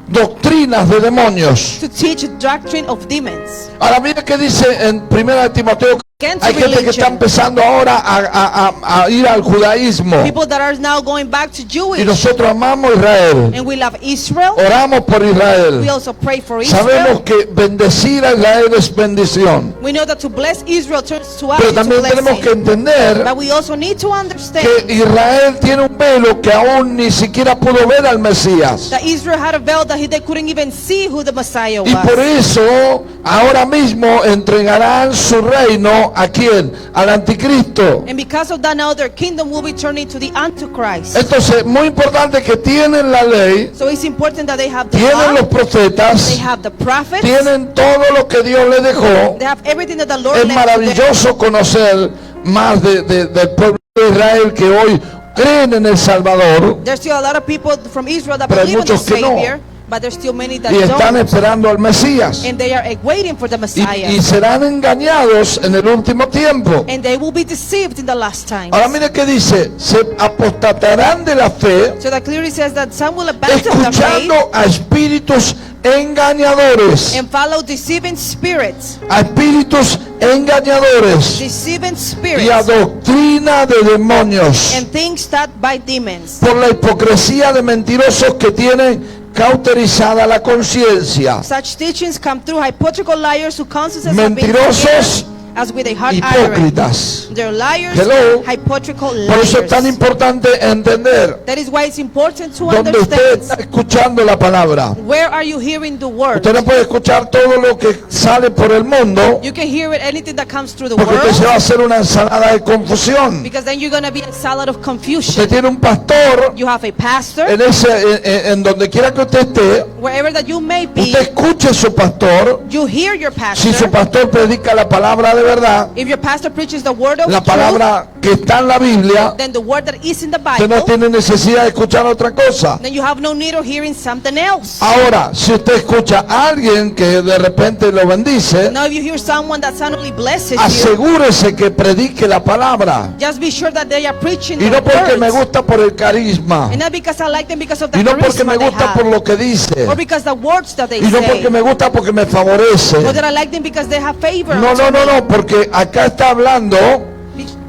doctrinas de demonios. to teach doctrine of demons. Ahora mire que dice en 1 Timoteo, Against hay gente que está religion. empezando ahora a ir al judaísmo. People that are now going back to Y Jewish. nosotros amamos Israel, And we love Israel. oramos por We Israel. also pray for Sabemos Israel. que bendecir a Israel es bendición. We know that to bless Israel turns to us Pero into también tenemos que blessing. entender But we also need to understand que Israel tiene un velo que aún ni siquiera pudo ver al Mesías. that Israel had a veil that they couldn't even see who the Messiah Y por was. eso ahora mismo entregarán su reino ¿a quién? Al anticristo. And because of that, now their kingdom will be turning to the Antichrist. Entonces, muy importante que tienen la ley, So it's important that they have the tienen los law, profetas, they have the prophets, tienen todo lo que Dios les dejó. they have everything that the Lord Es left to them. maravilloso conocer más del pueblo de Israel que hoy creen en el Salvador There's still a lot of people from Israel that Pero hay believe in the muchos que no. Savior, but there's still many that y están don't. esperando al Mesías. And they are waiting for the Messiah. Y serán engañados en el último tiempo. And they will be deceived in the last time. Ahora mire que dice, se apostatarán de la fe So that clearly says that some will abandon the faith escuchando a espíritus engañadores, and follow deceiving spirits. a espíritus engañadores Deceiving y a spirits doctrina de demonios, and things taught by demons. por la hipocresía de mentirosos que tienen cauterizada la conciencia. Such teachings come through hypocritical liars who consciences have been Mentirosos seared as with a hot iron. hipócritas. They're liars, Hello. hypocritical Por eso es tan liars. importante entender That is why it's important to dónde usted está understand. escuchando la palabra. Where are you hearing the word? Usted no puede escuchar todo lo que sale por el mundo, You can hear it, anything that comes through the porque usted se va a world, hacer una ensalada de confusión. because then you're going to be a salad of Usted confusion. tiene un pastor You have a pastor, en donde quiera que usted esté. wherever that you may be, Usted escuche a su pastor. you hear your Si su pastor. pastor predica la palabra de verdad, If your pastor preaches the word of la truth, palabra que está en la Biblia, then the word that is in the usted no Bible, tiene necesidad de escuchar otra cosa. then you have no need of hearing something else. Ahora, si usted escucha a alguien que de repente lo bendice, Now if you hear someone that suddenly blesses you, asegúrese que predique la palabra. just be sure that they are preaching Y the no porque me words. gusta por el carisma. And not because I like them because of the Y no porque me charisma they gusta por have, lo que dice. or because the words that they Y no say, porque me gusta porque me favorece. or that I like them because they have favor. No, no, no, no, porque acá está hablando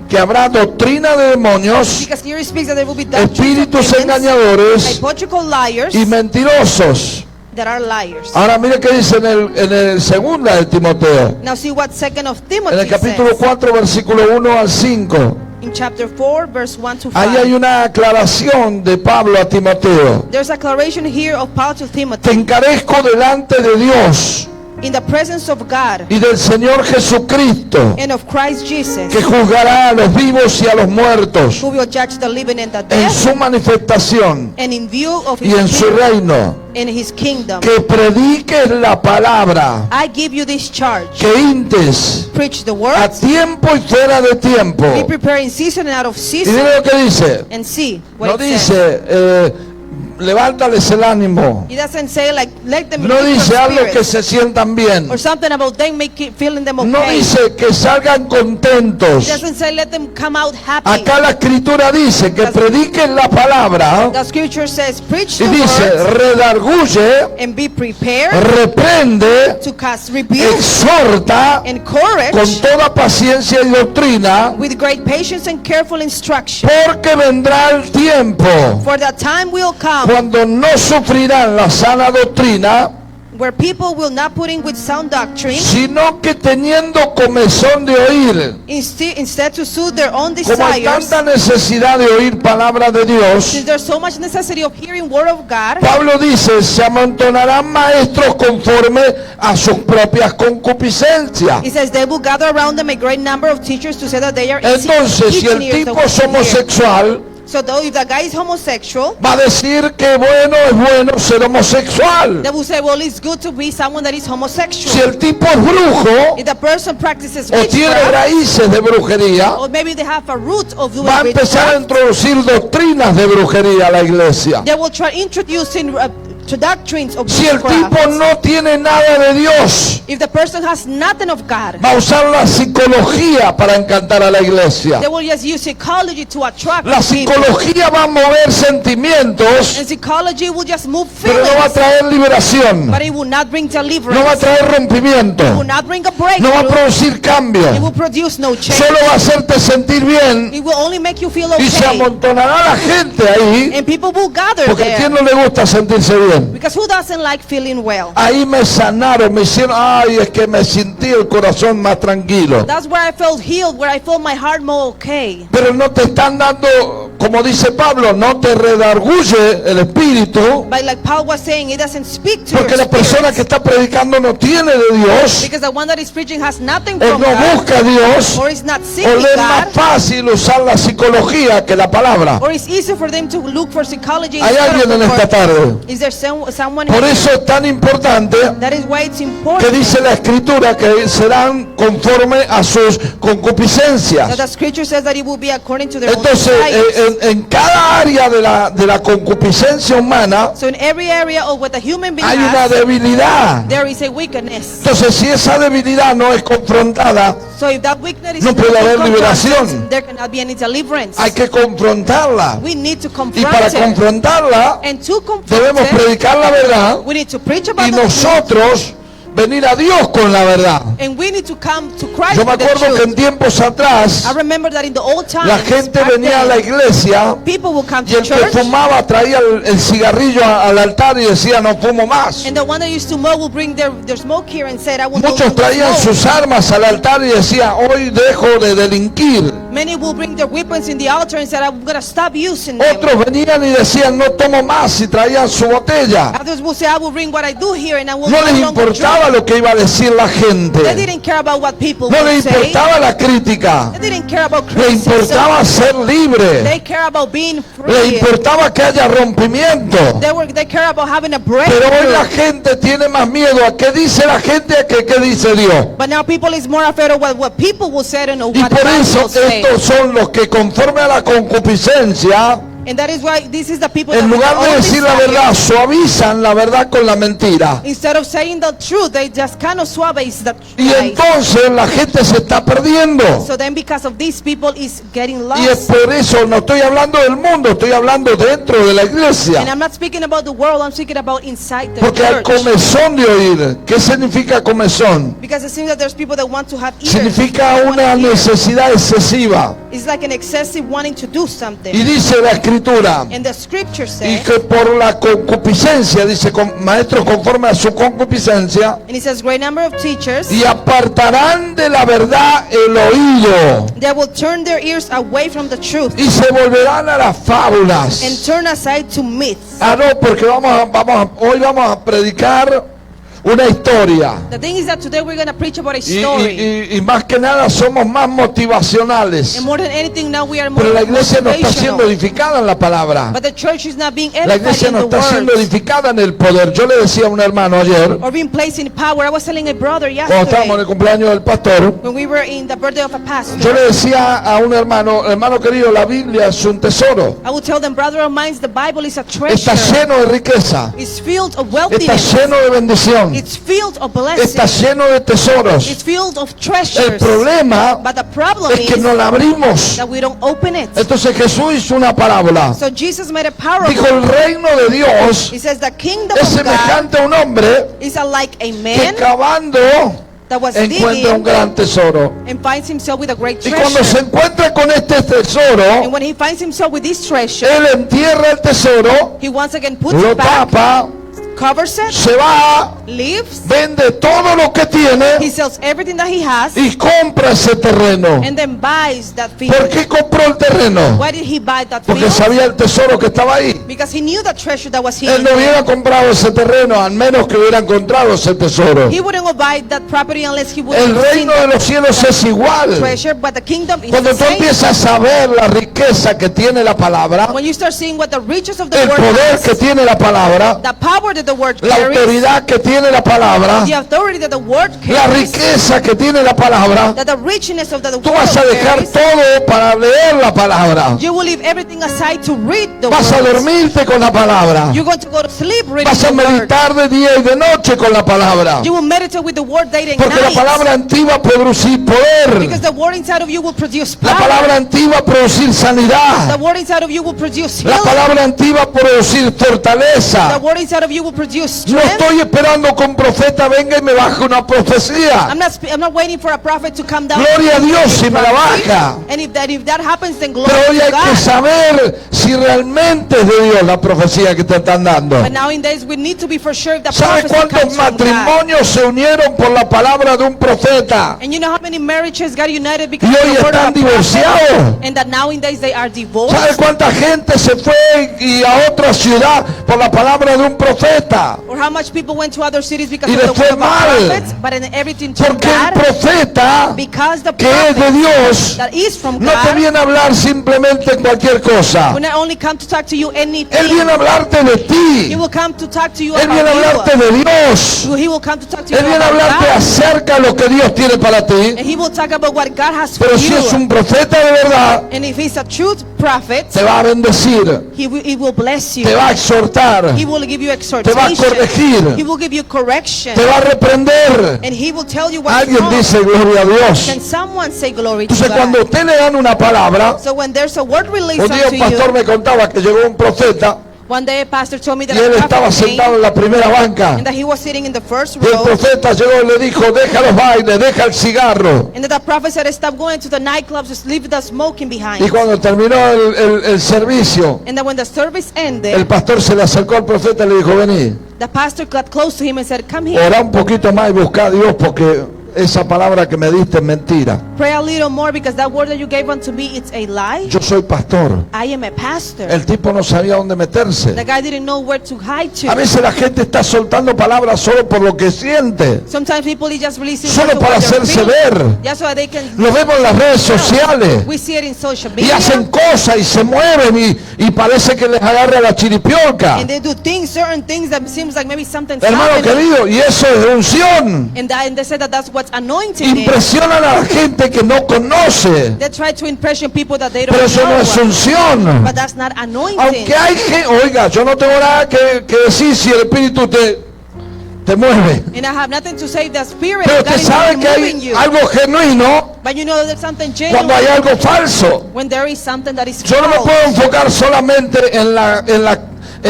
que habrá doctrina de demonios, Because here it speaks that there will be doctrines of espíritus demons, engañadores hypocritical liars y mentirosos. that are liars. Ahora mire que dice en el segunda de Timoteo, Now see what 2 of en Timothy el capítulo says 4, versículo 1 al 5. in chapter 4, verse 1 to 5. Ahí hay una aclaración de Pablo a Timoteo. There's a declaration here of Paul to Te Timothy. encarezco delante de Dios In the presence of God y del Señor Jesucristo, and of Christ Jesus, que juzgará a los vivos y a los muertos who will judge the living and the en dead, su manifestación and in view of y en his su kingdom, reino. in his kingdom. Que prediques la palabra, I give you this charge. que intes Preach the a word, tiempo y fuera de tiempo. be prepared in season and out of Y season, mire lo que dice. and see what No it says. dice, levántales el ánimo. He doesn't say like let them No lift dice your algo que spirits, se sientan bien. or something about them make it, feeling them No okay. dice que salgan He contentos. doesn't say let them come out happy. Acá la escritura dice que prediquen la palabra The scripture says preach y the dice word redarguye, and be prepared reprende, to cast rebuke exhorta and con courage toda paciencia y doctrina, with great patience and careful instruction. porque vendrá el tiempo For the time will come cuando no sufrirán la sana doctrina, where people will not put in with sound doctrine, sino que teniendo comezón de oír, instead to suit their own como hay desires. tanta necesidad de oír palabra de Dios, Since there's so much necessity of hearing word of God, Pablo dice, se amontonarán maestros conforme a sus propias concupiscencias. he says they will gather around them a great number of teachers to say that they are easy Entonces, si el teaching ears that tipo we es can hear. homosexual, So though if the guy is homosexual, va a decir que bueno es bueno ser homosexual. they will say, well, it's good to be someone that is homosexual. Si el tipo es brujo If the person practices o tiene witchcraft, raíces de brujería, or maybe they have a root of doing va a empezar a witchcraft, introducir doctrinas de brujería a la iglesia. they will try introducing to doctrines of Si el witchcraft. tipo no tiene nada de Dios, If the person has nothing of God, va a usar la psicología para encantar a la iglesia. they will just use psychology to attract La people. psicología va a mover sentimientos, And psychology will just move pero no va a feelings, traer liberación, but it will not bring deliverance. no va a traer It will rompimiento, not bring a no va a breakthrough. producir It cambio, will produce no change. solo va a hacerte sentir bien It will only make you feel y se okay. amontonará la gente ahí, And people will gather porque a quién there. no le gusta sentirse bien. Because who doesn't like feeling well? Ahí me sanaron, me hicieron, ay, es que me sentí el corazón más tranquilo. That's where I felt healed, where I felt my heart more okay. Pero no te están dando, como dice Pablo, no te redarguye el espíritu, But like Paul was saying, it doesn't speak to porque your la persona spirit. que está predicando no tiene de Dios, Because the one that is preaching has nothing él from no God, busca a Dios, or is not o seeking le es más God, fácil usar la psicología que la palabra. or it's easier for them to look for psychology Hay instead of alguien en look esta for- tarde. Is there someone Por here? eso es tan importante That is why it's que important dice la escritura que serán conforme a sus that concupiscencias. the scripture says that it will be according to their own Entonces, desires. en cada área de la concupiscencia humana So in every area of what the human being hay una has, debilidad. there is a weakness. Entonces, si esa debilidad no es confrontada, So if that weakness is no not puede haber confronted, liberación. there cannot be any deliverance. hay que confrontarla. We need to Y confront para it. confrontarla, And to confront debemos it, predicar la verdad we need to preach y about the truth. nosotros venir a Dios con la verdad. And we need to come to Christ Yo me with the acuerdo que en truth. tiempos atrás I remember that in the old times, la gente back venía a la then, iglesia people would come y to el que church, fumaba traía el cigarrillo al altar y decía no fumo más. and the one that used to smoke will bring their smoke here and said, I will no Muchos longer traían smoke. sus armas al altar y decía hoy dejo de delinquir. Many will bring their weapons in the altar and said, I'm going to stop using them. Otros venían y decían no tomo más y traían su botella. Others will say, I will bring what I do here and I will No les no longer importaba drink. lo que iba a decir la They gente. didn't care about what people No would les say. importaba la crítica. They didn't care about Le criticism. importaba ser libre. They care about being Le free. importaba que haya rompimiento. They care about having a Pero hoy la breakthrough. gente tiene más miedo a qué dice la gente a que qué dice Dios. But now people is more afraid of what people will say than Y what por God eso will say. estos son los que conforme a la concupiscencia, And that is why this is the people en that with lugar de all decir la desire, verdad, suavizan la verdad con la mentira. instead of saying the truth, they just kind of suavize the Y lies. entonces la gente se está perdiendo. So then because of these people is getting Y es lost. por eso, no estoy hablando del mundo, estoy hablando dentro de la And iglesia. I'm not speaking about the world, I'm speaking about inside the Porque hay church. comezón de oír. ¿Qué significa comezón? Because it seems that there's people that want to have ears. Significa They wanna una hear. necesidad excesiva. It's like an excessive wanting to do something. Y dice la escritura, And the scripture y says, que por la concupiscencia, dice maestros conforme a su concupiscencia, and it says, great number of teachers, y apartarán de la verdad el oído, they will turn their ears away from the truth y se volverán a las and fábulas. turn aside to myths. Ah, no, porque hoy vamos a predicar una historia. The thing is that today we're going to preach about a Y, story. y más que nada somos más motivacionales. And more than anything, now we are more Pero la iglesia no está siendo motivational. edificada en la palabra. But the church is not being La edified iglesia in no the está siendo word edificada en el poder. Yo le decía a un hermano ayer, or being placed in power. I was telling a brother cuando estábamos en el yesterday cumpleaños del pastor, when we were in the birthday of a yo pastor. le decía a un hermano querido, la Biblia es un tesoro. I would tell them, brother of mine, the Bible is a Está treasure. lleno de riqueza. It's filled of Está wealthiness. lleno de bendición. It's filled of Está blessings. lleno de tesoros. It's filled of El treasures. problema But the problem es que is no la abrimos. that we don't open it. Entonces Jesús hizo una parábola. So Jesus made a Dijo, parable. el reino de Dios He says the kingdom es of God semejante a un hombre is like a que man cavando that was encuentra un digging gran tesoro. and finds himself with a great Y cuando se treasure. encuentra con este tesoro, And when he finds himself with this treasure, él entierra el tesoro, he once again puts lo it back, tapa, covers it, se va, leaves, vende todo lo que he tiene sells everything that he has, y compra ese terreno. and then buys that field. ¿Por qué compró el terreno? Why did he buy that Porque field? sabía el tesoro que estaba ahí. Because he knew the treasure that was Él hidden no there. hubiera comprado ese terreno, al menos que hubiera encontrado ese tesoro. He wouldn't go buy that property unless he would El have seen reino de los cielos es igual. treasure, but the kingdom is Cuando the tú same. empiezas a ver la riqueza que tiene la palabra, When you start seeing what the riches of the el word poder has, que tiene la palabra, the power that the word la carries, autoridad que tiene la palabra, the authority that the word la carries, riqueza que tiene la palabra, that the richness of the tú word vas a dejar carries, todo para leer la palabra. you will leave everything aside to read the Vas a word. dormirte con la palabra. You're going to go to sleep reading Vas a the word. meditar de día y de noche con la palabra. You will meditate with the word day and Porque la night. palabra antigua producir poder. Because the word inside of you will produce La power. palabra antigua producir The sanidad. word inside of you will produce La healing. palabra antigua producir The fortaleza. word inside of you will produce No strength. estoy esperando que un profeta venga y me baje una profecía. I'm not waiting for a prophet to come down. Gloria a and Dios give si me la prophecy. baja. And if that happens, then glory Pero hoy to hay que God. saber si realmente es de Dios la profecía que te están dando. But nowadays we need to be for sure if the ¿Sabe prophecy cuántos comes from God. matrimonios se unieron por la palabra de un profeta? And you know how many marriages got united because Y of hoy the word of están a prophet? divorciados. And that nowadays they are divorced. ¿Sabe cuánta gente se fue y a otra ciudad por la palabra de un profeta? Or how much people went to other cities because Y of le the fue word of a mal. prophet, but in everything turned Porque el bad profeta because the que es de prophet Dios that is from no te God viene a hablar simplemente cualquier cosa. will not only come to talk to you anything. Él viene a hablarte de He ti. will come to talk to you Él viene a hablarte about de Dios. you. He will come to talk to you Él viene a about hablarte God. acerca de lo que Dios tiene para ti. And he will talk about what God has for Pero si you. es un profeta de verdad, And if he's a truth prophet, te va a bendecir, he will bless you. te va a exhortar, He will give you te va a exhortation. corregir, He will give you correction. te va a reprender. And he will tell you what's Alguien wrong. dice gloria a Dios. Can someone say glory to Entonces cuando a God? usted le dan una palabra, So when there's a word released un día unto un pastor you, me contaba que llegó un profeta One day a pastor told me that y él a estaba prophet came sentado en la primera banca. and that he was sitting in the first Y el row. profeta llegó y le dijo, deja los bailes, deja el cigarro. And then the prophet said, stop going to the nightclubs, just leave the smoking behind. Y cuando terminó el servicio, And then when the service ended, el pastor se le acercó al profeta y le dijo, vení, the pastor got close to him and said, come here. ora un poquito más y busca a Dios porque esa palabra que me diste es mentira. Pray a little more because that word that you gave unto me, it's a lie. Yo soy pastor. I am a pastor. El tipo no sabía dónde meterse. The guy didn't know where to hide A to. veces la gente está soltando palabras solo por lo que siente, Sometimes people is just releasing solo words para of what they're hacerse feeling, ver. just so that they can. Lo vemos en las redes sociales We see it in social y media. hacen cosas y se mueven y parece que les agarra la chiripioca. And they do things, certain things that seems like maybe something's Hermano happening. querido, y eso es unción. And they said that that's what's anointing it. Impresionan a la gente que no conoce, They try to impression people that they don't pero eso know. no es unción. But that's not anointing. Aunque hay gente, oiga, yo no tengo nada que decir si el Espíritu te mueve. And I have nothing to say. The Spirit Pero of God usted is sabe not que moving hay you. algo genuino But you know that there's something cuando hay genuine algo falso. when there is something that is Yo no me false. puedo enfocar solamente en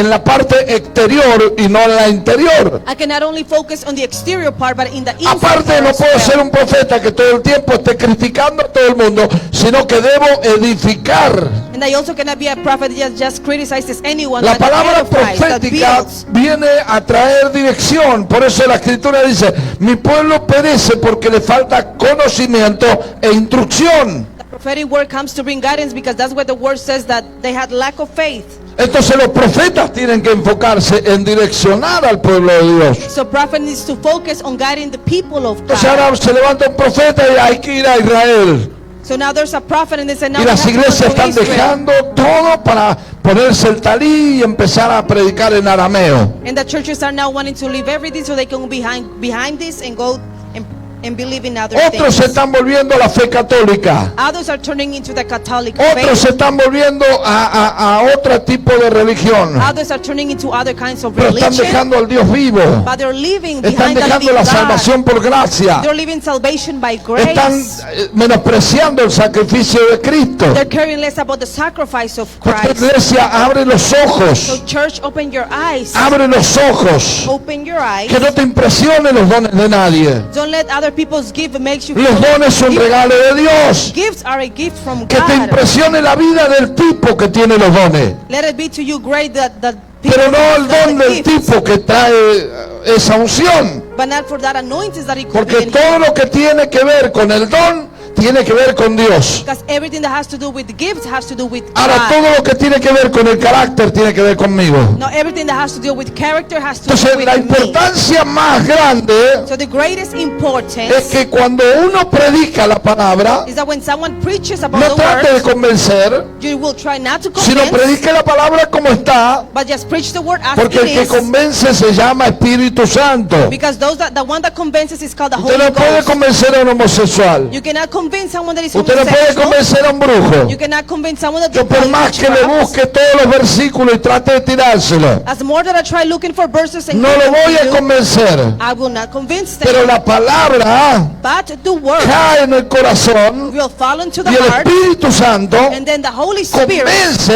la parte exterior y no en la interior. I can not only focus on the exterior part, but in the inside Aparte, part no as puedo well. ser un profeta que todo el tiempo esté criticando a todo el mundo, sino que debo edificar. And I also cannot be a prophet that just criticizes anyone. La but that palabra edifies, that profética builds. viene a traer dirección. Por eso la escritura dice, mi pueblo perece porque le falta conocimiento e instrucción. The prophetic word comes to bring guidance because that's what the word says, that they had lack of faith. Entonces los profetas tienen que enfocarse en direccionar al pueblo de Dios. So prophet needs to focus on guiding the people of Entonces God. ahora se levanta un profeta y hay que ir a Israel. So now there's a prophet and they say now Y we las have to go iglesias to están Israel. dejando todo para ponerse el talí y empezar a predicar en arameo. And the churches are now wanting to leave everything so they can go behind this and go and believe in other Otros se things. están volviendo a la fe católica. Others are turning into the Catholic Otros faith. se están volviendo a otro tipo de religión. Others are turning into other kinds of Pero están religion. dejando al Dios vivo. But they're living Están behind the dejando living la God. salvación por gracia. They're living salvation by Están grace. menospreciando el sacrificio de Cristo. They're caring less about the sacrifice of Esta Christ. iglesia, abre los So ojos. church, open your eyes. Abre los ojos. Open your eyes. Que no te impresionen los dones de nadie. Don't let other people's give makes you Los dones son regalo de Dios. Gifts are a gift from Que te God. impresione la vida del tipo que tiene los dones. Let it be to you great that Pero no el don the del gifts, tipo que trae esa unción. but not for that anointing that it could Porque be in todo lo que tiene que ver con el don tiene que ver con Dios. because everything that has to do with the gifts has to do with Ahora God. todo lo que tiene que ver con el carácter tiene que ver conmigo. No, everything that has to do with character has to Entonces do with la me. importancia más grande So the greatest es importance que cuando uno predica la palabra, is that when someone preaches about no the trate de word, convencer, you will try not to sino convince, predique la palabra como está, but just preach the word as porque el it que is. convence se llama Espíritu Santo. Because the one that convinces is called the Usted Holy no puede Ghost. convencer a un homosexual. You cannot convince someone that is Usted no puede homosexual. convencer a un brujo. You cannot convince someone that Yo por más que le busque todos los versículos y trate de tirárselo, As more that I try looking for verses and no give lo them voy to a you, convencer. I will not convince them. Pero la palabra But the word cae en el corazón will fall into the y el heart, Espíritu Santo and then the Holy Spirit convence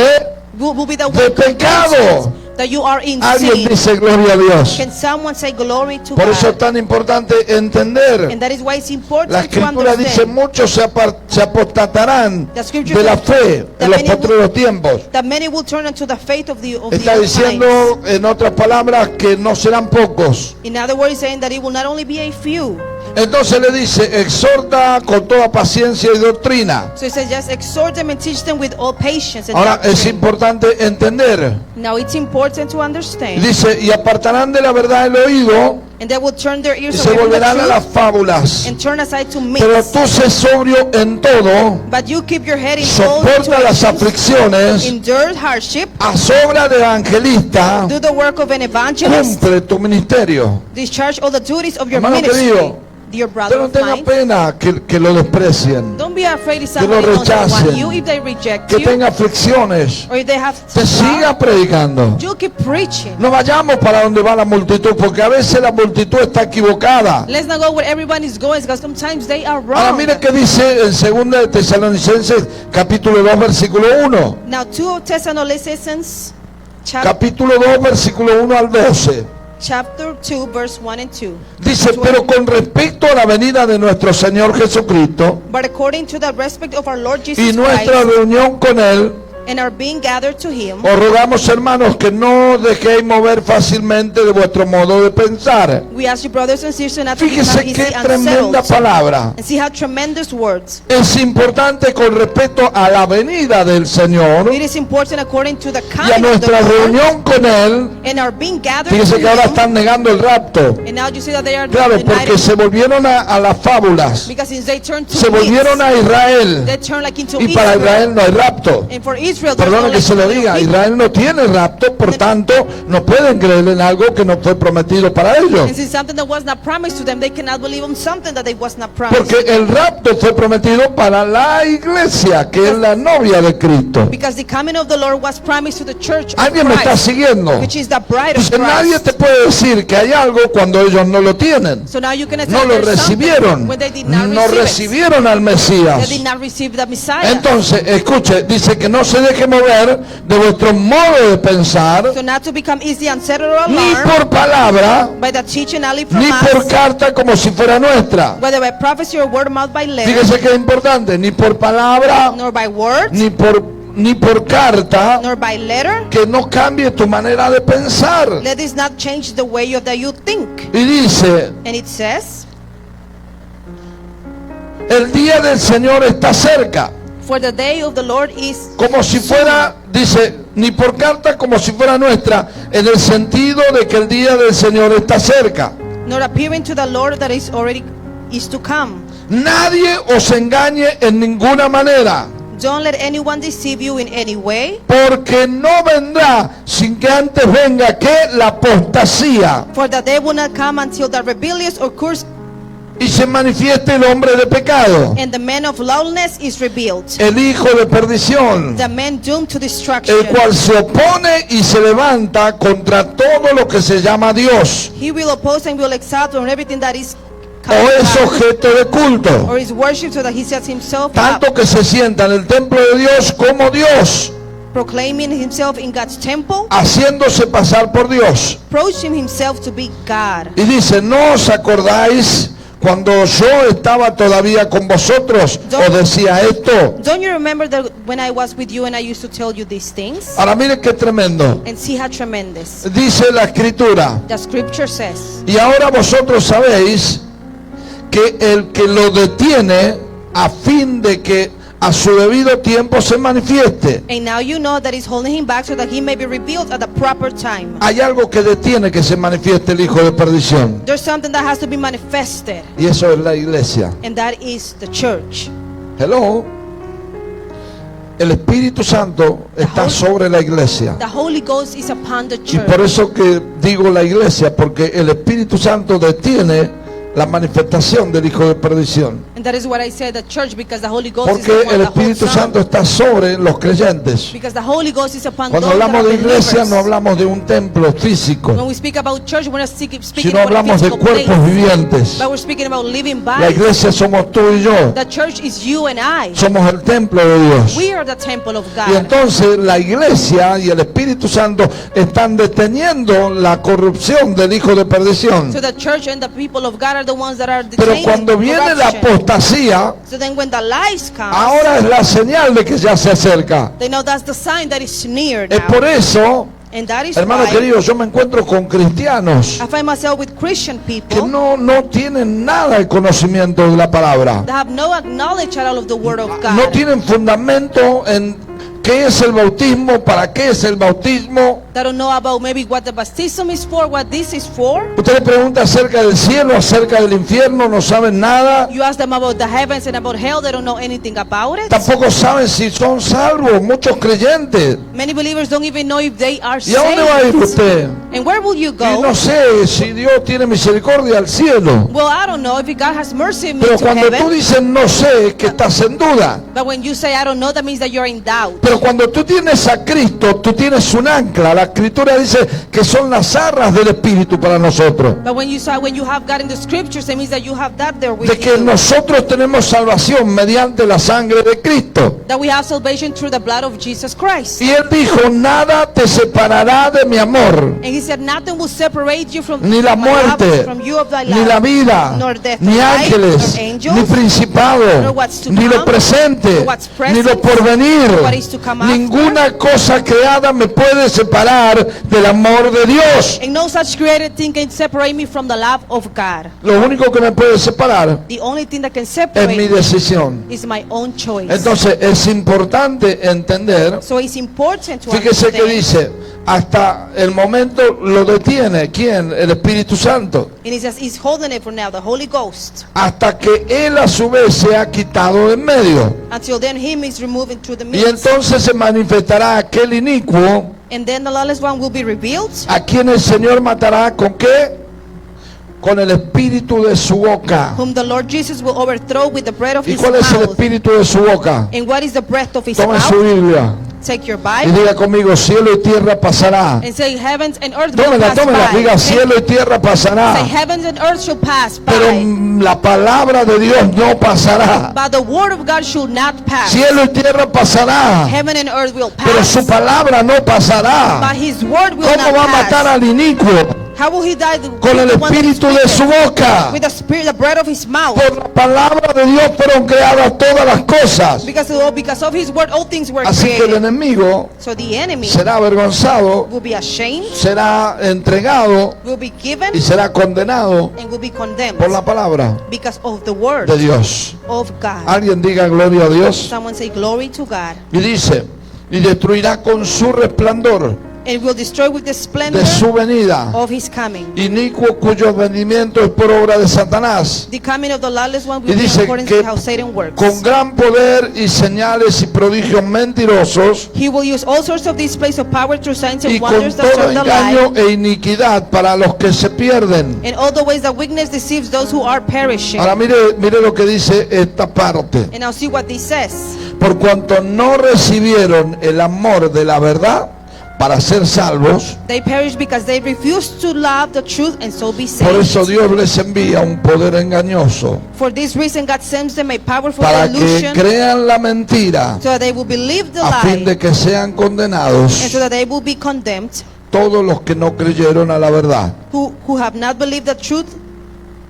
will be the de one pecado. convinces that you are in Alguien sin. dice gloria a Dios. Can someone say glory to Por eso es God? tan importante entender. And that is why it's La important to Escritura dice, understand muchos se apostatarán The Scripture de la says fe that en los many will- postreros tiempos. that many will turn unto the faith of the Está old diciendo, times. en otras palabras, que no serán pocos. In other words, saying that it will not only be a few. Entonces le dice, exhorta con toda paciencia y doctrina. So it says, just exhort them and teach them with all patience and Ahora es doctrine. importante entender. Now it's important to understand. Dice, y apartarán de la verdad el oído And they will turn their y ears se away from the volverán a las truth fábulas. and turn aside to Pero myths. tú sé sobrio en todo, But you keep your head in all soporta las situations, aflicciones, endure hardship, a sobra de evangelista, do the work of an evangelist, cumple tu ministerio. discharge all the duties of your Hermano ministry. querido, Dear Usted brother no of tenga mine, pena que lo desprecien, don't be afraid if que lo somebody doesn't want rechacen, you, if they reject que you, tenga aflicciones. or if they have Te siga predicando. you keep preaching. No vayamos para donde va la multitud, porque a veces la multitud está equivocada. Let's not go where everyone is going, because sometimes they are Ahora wrong. mire que dice en 2 de Tesalonicenses capítulo 2 versículo 1. Now 2 Thessalonians capítulo 2, versículo 1 al 12. Chapter 2, verse 1 and 2. Dice, pero con respecto a la venida de nuestro Señor Jesucristo But according to the respect of our Lord y Jesus nuestra Christ reunión con Él, and our being gathered to Him, os rogamos, hermanos, que no dejéis mover fácilmente de vuestro modo de pensar. we ask you, brothers and sisters, not to become Fíjese easy qué and tremenda settled. palabra. And see how tremendous words. Es importante con respecto a la venida del Señor It is important according to the y a coming of the nuestra Lord reunión con Él. and our being gathered Fíjese to que ahora Him. están negando el rapto. And now you see that they are Claro, denying porque se volvieron a las fábulas. because since they turned to Se volvieron myths, a Israel. they turn like into Y para Israel. Israel no hay rapto. And for Israel, there's Perdone no que se lo like diga, people. Israel no tiene rapto, por tanto no pueden creer en algo que no fue prometido para ellos. And since something that was not promised to them, they cannot believe on something that they was not promised. Porque el rapto fue prometido para la iglesia, que es la novia de Cristo. Because the coming of the Lord was promised to the church of ¿Alguien me está Christ, siguiendo? which is the bride of Dice, nadie Christ. te puede decir que hay algo cuando ellos no lo tienen. So now you can No lo there's something recibieron. when they did not No receive it. recibieron al They Mesías. did not receive the Messiah. Entonces, escuche, dice que no se deje mover de vuestro modo de pensar, So not to become easy and settled or ni alarmed por palabra, by the teaching only from ni por us, carta como si fuera nuestra. whether by prophecy or word of mouth by letter, Fíjese que es importante, ni por palabra, nor by word, ni por carta, nor by letter. que no cambie tu manera de pensar. Let this not change the way that you think. Y dice, And it says, el día del Señor está cerca. for the day of the Lord is Como si fuera, dice, ni por carta como si fuera nuestra, en el sentido de que el día del Señor está cerca. not appearing to the Lord that is already is to come. Nadie os engañe en ninguna manera, Don't let anyone deceive you in any way, porque no vendrá sin que antes venga que la apostasía for the day will not come until the rebellious occurs y se manifieste el hombre de pecado, and the man of lawlessness is revealed, el hijo de perdición, the man doomed to destruction. el cual se opone y se levanta contra todo lo que se llama Dios He will oppose and will exalt on everything that is o es God, objeto de culto, or is worship, so that he sets himself up, tanto que se sienta en el templo de Dios como Dios, proclaiming himself in God's temple, haciéndose pasar por Dios. approaching himself to be God. Y dice, ¿no os acordáis cuando yo estaba todavía con vosotros? Os decía esto. Don't you remember that when I was with you and I used to tell you these things? Ahora miren qué tremendo. And see how tremendous. Dice la escritura, The scripture says, y ahora vosotros sabéis que el que lo detiene a fin de que a su debido tiempo se manifieste. and now you know that he's holding him back so that he may be revealed at the proper time. Hay algo que detiene que se manifieste el hijo de perdición. There's something that has to be manifested, Y eso es la iglesia. and that is the church. Hello. El Espíritu Santo está sobre la iglesia. The Holy Ghost is upon the Y por church. eso que digo la iglesia, porque el Espíritu Santo detiene la manifestación del hijo de perdición. And that is what I said, the church, because the Holy Ghost is Porque upon el the whole Espíritu Santo son. está sobre los creyentes. Because the Holy Ghost is upon Cuando those that hablamos are de iglesia believers. no hablamos de un templo físico, When we speak about church, we're not speaking sino about a hablamos de physical cuerpos place, vivientes. but we're speaking about living La bodies. iglesia somos tú y yo. The church is you and I. Somos el templo de Dios. We are the temple of Y God. entonces la iglesia y el Espíritu Santo están deteniendo la corrupción del hijo de perdición. So the church and the people of God are the ones that are Pero detaining cuando viene la corruption. apostasía, So then when the lies come, ahora es la señal de que ya se acerca. they know that's the sign that is near Es por now. eso, And that is hermano why querido, yo me encuentro con cristianos I find myself with Christian que people no tienen nada de conocimiento de la palabra. that have no knowledge at all of the word of God. No tienen fundamento en qué es el bautismo, para qué es el bautismo. That don't know about maybe what the baptism is for, what this is for. Usted le pregunta acerca del cielo, acerca del infierno, no saben nada. You ask them about the heavens and about hell, they don't know anything about it. Tampoco saben si son salvos, muchos creyentes. Many believers don't even know if they are ¿Y a dónde va a ir saved. usted? And where will you Y go? no sé si Dios tiene misericordia al cielo. Well, I don't know if God has mercy on me Pero to cuando tú heaven. dices no sé, es que estás en duda. But when you say I don't know, that means that you're in doubt. Pero Pero cuando tú tienes a Cristo, tú tienes un ancla. La Escritura dice que son las arras del Espíritu para nosotros. But when you have God in the scriptures, it means that you have that there with De que you. nosotros tenemos salvación mediante la sangre de Cristo. That we have salvation through the blood of Jesus Christ. Y Él dijo, nada te separará de mi amor. And he said, nothing will separate you from Ni la my love, muerte, from you of thy ni la love, vida, nor death, ni nor life, ángeles, nor angels, ni principado, nor what's to ni lo come, presente, nor what's present, ni lo porvenir. nor what is to come after. Ninguna cosa creada me puede separar del amor de Dios. And no such created thing can separate me from the love of God. Lo único que me puede separar The only thing that can es separate mi me decisión. is my own choice. Entonces es importante entender, So it's important to fíjese que understand. dice, hasta el momento lo detiene, ¿quién? El Espíritu Santo. And he says he's holding it for now, the Holy Ghost. Hasta que Él a su vez se ha quitado de en medio. Until then him is removing through the Y midst. entonces se manifestará aquel inicuo And then the lawless one will be revealed, a quien el Señor matará ¿con qué? Con el espíritu de su boca. whom the Lord Jesus will overthrow with the breath of ¿Y his cuál es el mouth. espíritu de su boca? And what is the breath of his Tome su mouth? Biblia Take your y Bible diga conmigo, cielo y tierra pasará. and say heavens and earth will Tómela, pass tómela, by. diga Say, cielo y tierra pasará. say heavens and earth shall pass Pero by, la palabra de Dios no pasará. but the word of God should not pass. Cielo y tierra pasará, Heaven and earth will pero pass, su palabra no but pasará. his word will ¿Cómo not va a matar pass. al inicuo? How will he die? Con el The one that is espíritu de su wicked. boca. With the spirit, the breath of his mouth. Por la palabra de Dios fueron creadas todas las cosas. Because of his word, all things were Así que el created. enemigo So the enemy será avergonzado, will be ashamed, será entregado will be given, y será condenado and will be condemned por la palabra because of the word de Dios. of God. Alguien diga gloria a Dios. Someone say glory to God. Y dice, y destruirá con su resplandor And will destroy with the splendor de su venida. of his coming. Inicuo cuyo advenimiento es por obra de Satanás. The coming of the lawless one Y will be in dice accordance que with how Satan works. con gran poder y señales y prodigios mentirosos He will use all sorts of displays of power through signs y and con wonders that todo serve the engaño lie, e iniquidad para los que se pierden. and all the ways that weakness deceives those who are perishing. Ahora mire lo que dice esta parte. And now see what this says. Por cuanto no recibieron el amor de la verdad para ser salvos, They perish because they refuse to love the truth and so be por saved. eso Dios les envía un poder engañoso For this reason God sends them a powerful para que delusion crean la mentira so that they will believe the a fin lie de que sean condenados and so that they will be condemned todos los que no creyeron a la verdad, who have not believed the truth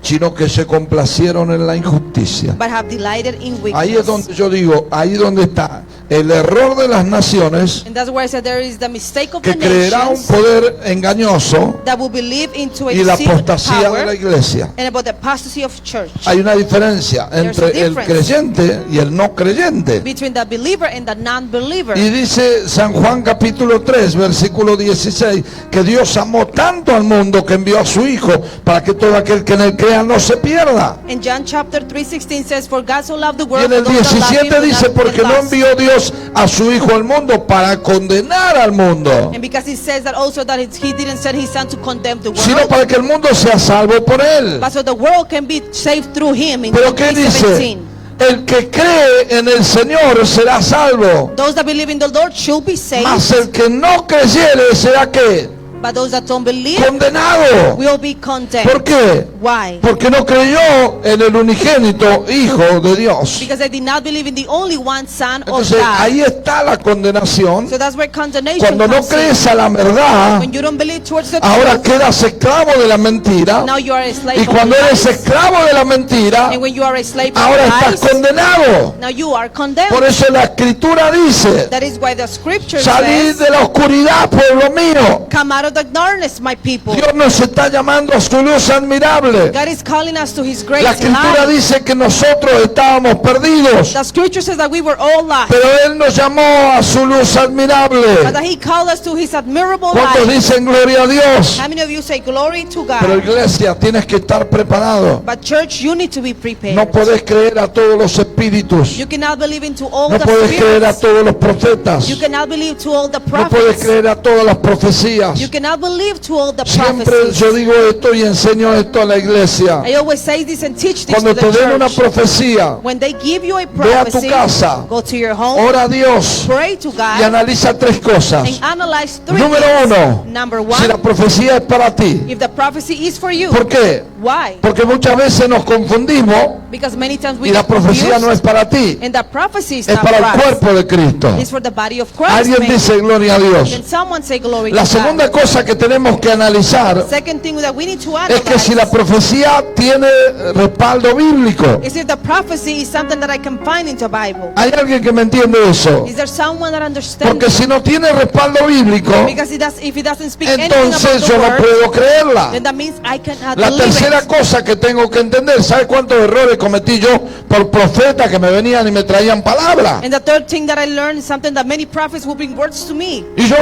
sino que se complacieron en la injusticia. but have delighted in Ahí weakness. es donde yo digo, ahí donde está el error de las naciones, And that's where I said there is the mistake of que the creerá un nations poder engañoso that will believe into a y la deceived apostasía de power la iglesia. and about the apostasy of church. Hay una diferencia There's entre a el difference creyente y el no creyente. Between the believer and the non-believer. Y dice San Juan capítulo 3, versículo 16, que Dios amó tanto al mundo que envió a su Hijo para que todo aquel que en él crea no se pierda. And John chapter 3:16 says, For God so loved the Y world, en el that those that love him 17 will dice, not be porque no lost. envió Dios a su Hijo al mundo para condenar al mundo, And because it says that also that he didn't send his son to condemn the sino world, para que el mundo sea salvo por él. but so the world can be saved through him. In Pero John ¿qué dice? 3:17. El que cree en el Señor será salvo, Those that believe in the Lord should be saved, mas el que no creyere será que but those that don't believe condenado. will be condemned. ¿Por qué? Why? Porque no creyó en el unigénito Hijo de Dios. Because they did not believe in the only one Son of Entonces God. ahí está la condenación. So that's where condemnation Cuando no comes in. crees a la verdad, When you don't believe towards the ahora truth, quedas esclavo de la mentira. now you are a slave Y cuando of eres lies. esclavo de la mentira, And when you are a slave ahora of estás lies, condenado. now you are condemned. Por eso la Escritura dice, That is why the scripture salid says, de la oscuridad, pueblo mío. come out of the darkness, my people. Dios nos está llamando a su luz admirable. God is calling us to his great La Escritura light. dice que nosotros estábamos perdidos, The scripture says that we were all lost, pero Él nos llamó a su luz but admirable. that he called us to his admirable ¿Cuántos light. dicen gloria a Dios? How many of you say glory to Pero God? iglesia, tienes que estar preparado. But church, you need to be prepared. No podés creer a todos los espíritus. You cannot believe into all No the podés creer a spirits. todos los profetas. You cannot believe to all the No podés prophets. creer a todas las profecías. You cannot cannot believe to all the Siempre prophecies. yo digo esto y enseño esto a la iglesia. I always say this and teach this Cuando to te the den una church. profecía, When they give you a ve a tu prophecy, casa, go to your home, ora a Dios pray to y God, analiza tres cosas. and analyze three Número things. uno, Number si la one, profecía es para ti. if the prophecy is for you. ¿Por qué? Why? Porque muchas veces nos confundimos Because many times we y la get profecía no es confused, para ti, and the prophecy is es not para el for us. cuerpo de Cristo. It's for the body of Christ. Alguien maybe. dice gloria a Dios. Can someone say glory La to segunda God? cosa que tenemos que analizar Second thing that we need to es que si analyze la profecía tiene respaldo bíblico. is if the prophecy is something that I can find in the Bible. ¿Hay alguien que me entiende eso? Is there someone that understands? Porque si no tiene respaldo bíblico, Because if it doesn't speak anything about entonces the yo no word, puedo creerla. then that means I cannot La believe tercera it. cosa que tengo que entender, ¿sabe cuántos errores cometí yo por profetas que me venían y me traían palabras? And the third thing that I learned is something that many prophets will bring words to me, Y yo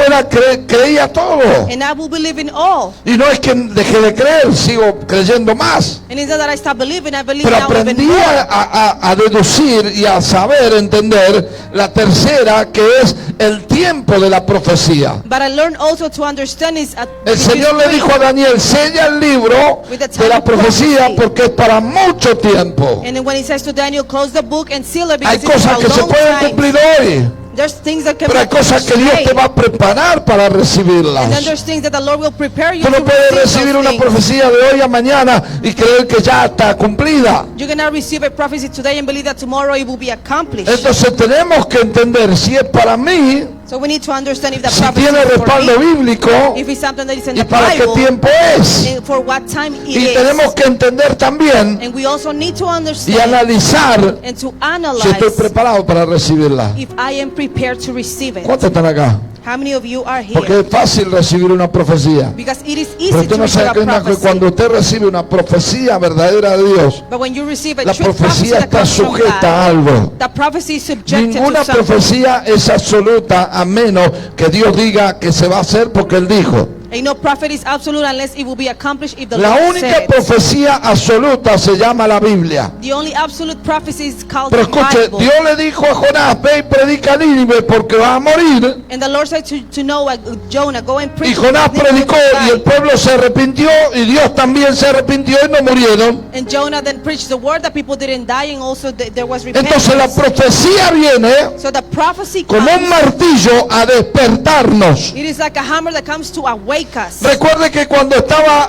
creía todo. and I will believe in all. Y no es que dejé de creer, sigo creyendo más. And it's not that I stop believing, I believe Pero now even aprendí more. a deducir y a saber entender la tercera, que es el tiempo de la profecía. But I learned also to understand is El Señor le dijo a Daniel, sella el libro de la profecía porque es para mucho tiempo. And then when he says to Daniel, close the book and seal it Hay because it's cosas for que a se long pueden time. cumplir hoy, There's things that can pero hay be cosas que Dios today. te va a preparar para And then recibirlas. there's things that the Lord will prepare you Tú no to puedes receive recibir those una things. profecía de hoy a mañana y creer que ya está cumplida. You cannot receive a prophecy today and believe that tomorrow it will be accomplished. Entonces tenemos que entender si es para mí, So we need to understand if the si prophecy tiene is for respaldo me, bíblico if it's something that is in y the para qué Bible, tiempo es. and for what time it Y is. tenemos que entender también And we also need to y understand analizar and to si analyze estoy preparado para recibirla. if I am prepared to receive it. ¿Cuántos están acá? How many of you are here? Porque es fácil recibir una profecía. Because it is Pero easy usted to no receive sabe a que prophecy. cuando usted recibe una profecía verdadera de Dios, But when you receive a la true prophecy profecía that está comes from sujeta a God, algo. the prophecy is subjected Ninguna to something. profecía es absoluta a menos que Dios diga que se va a hacer porque Él dijo. Ain't no prophet is absolute unless it will be accomplished if the La Lord única said it. profecía absoluta se llama la Biblia. The only absolute prophecy is called Pero the escuche, Bible. Dios le dijo a Jonás, ve y predica a Nínive porque vas a morir. And the Lord said to Noah, Jonah, go and Y preach. Jonás to Nineveh predicó y el tonight. pueblo se arrepintió y Dios también se arrepintió y no murieron. And Jonah then preached the word that people didn't die, and also there was repentance. Entonces la profecía viene So the prophecy como comes. un martillo a despertarnos. It is like a hammer that comes to awake us. Recuerde que cuando estaba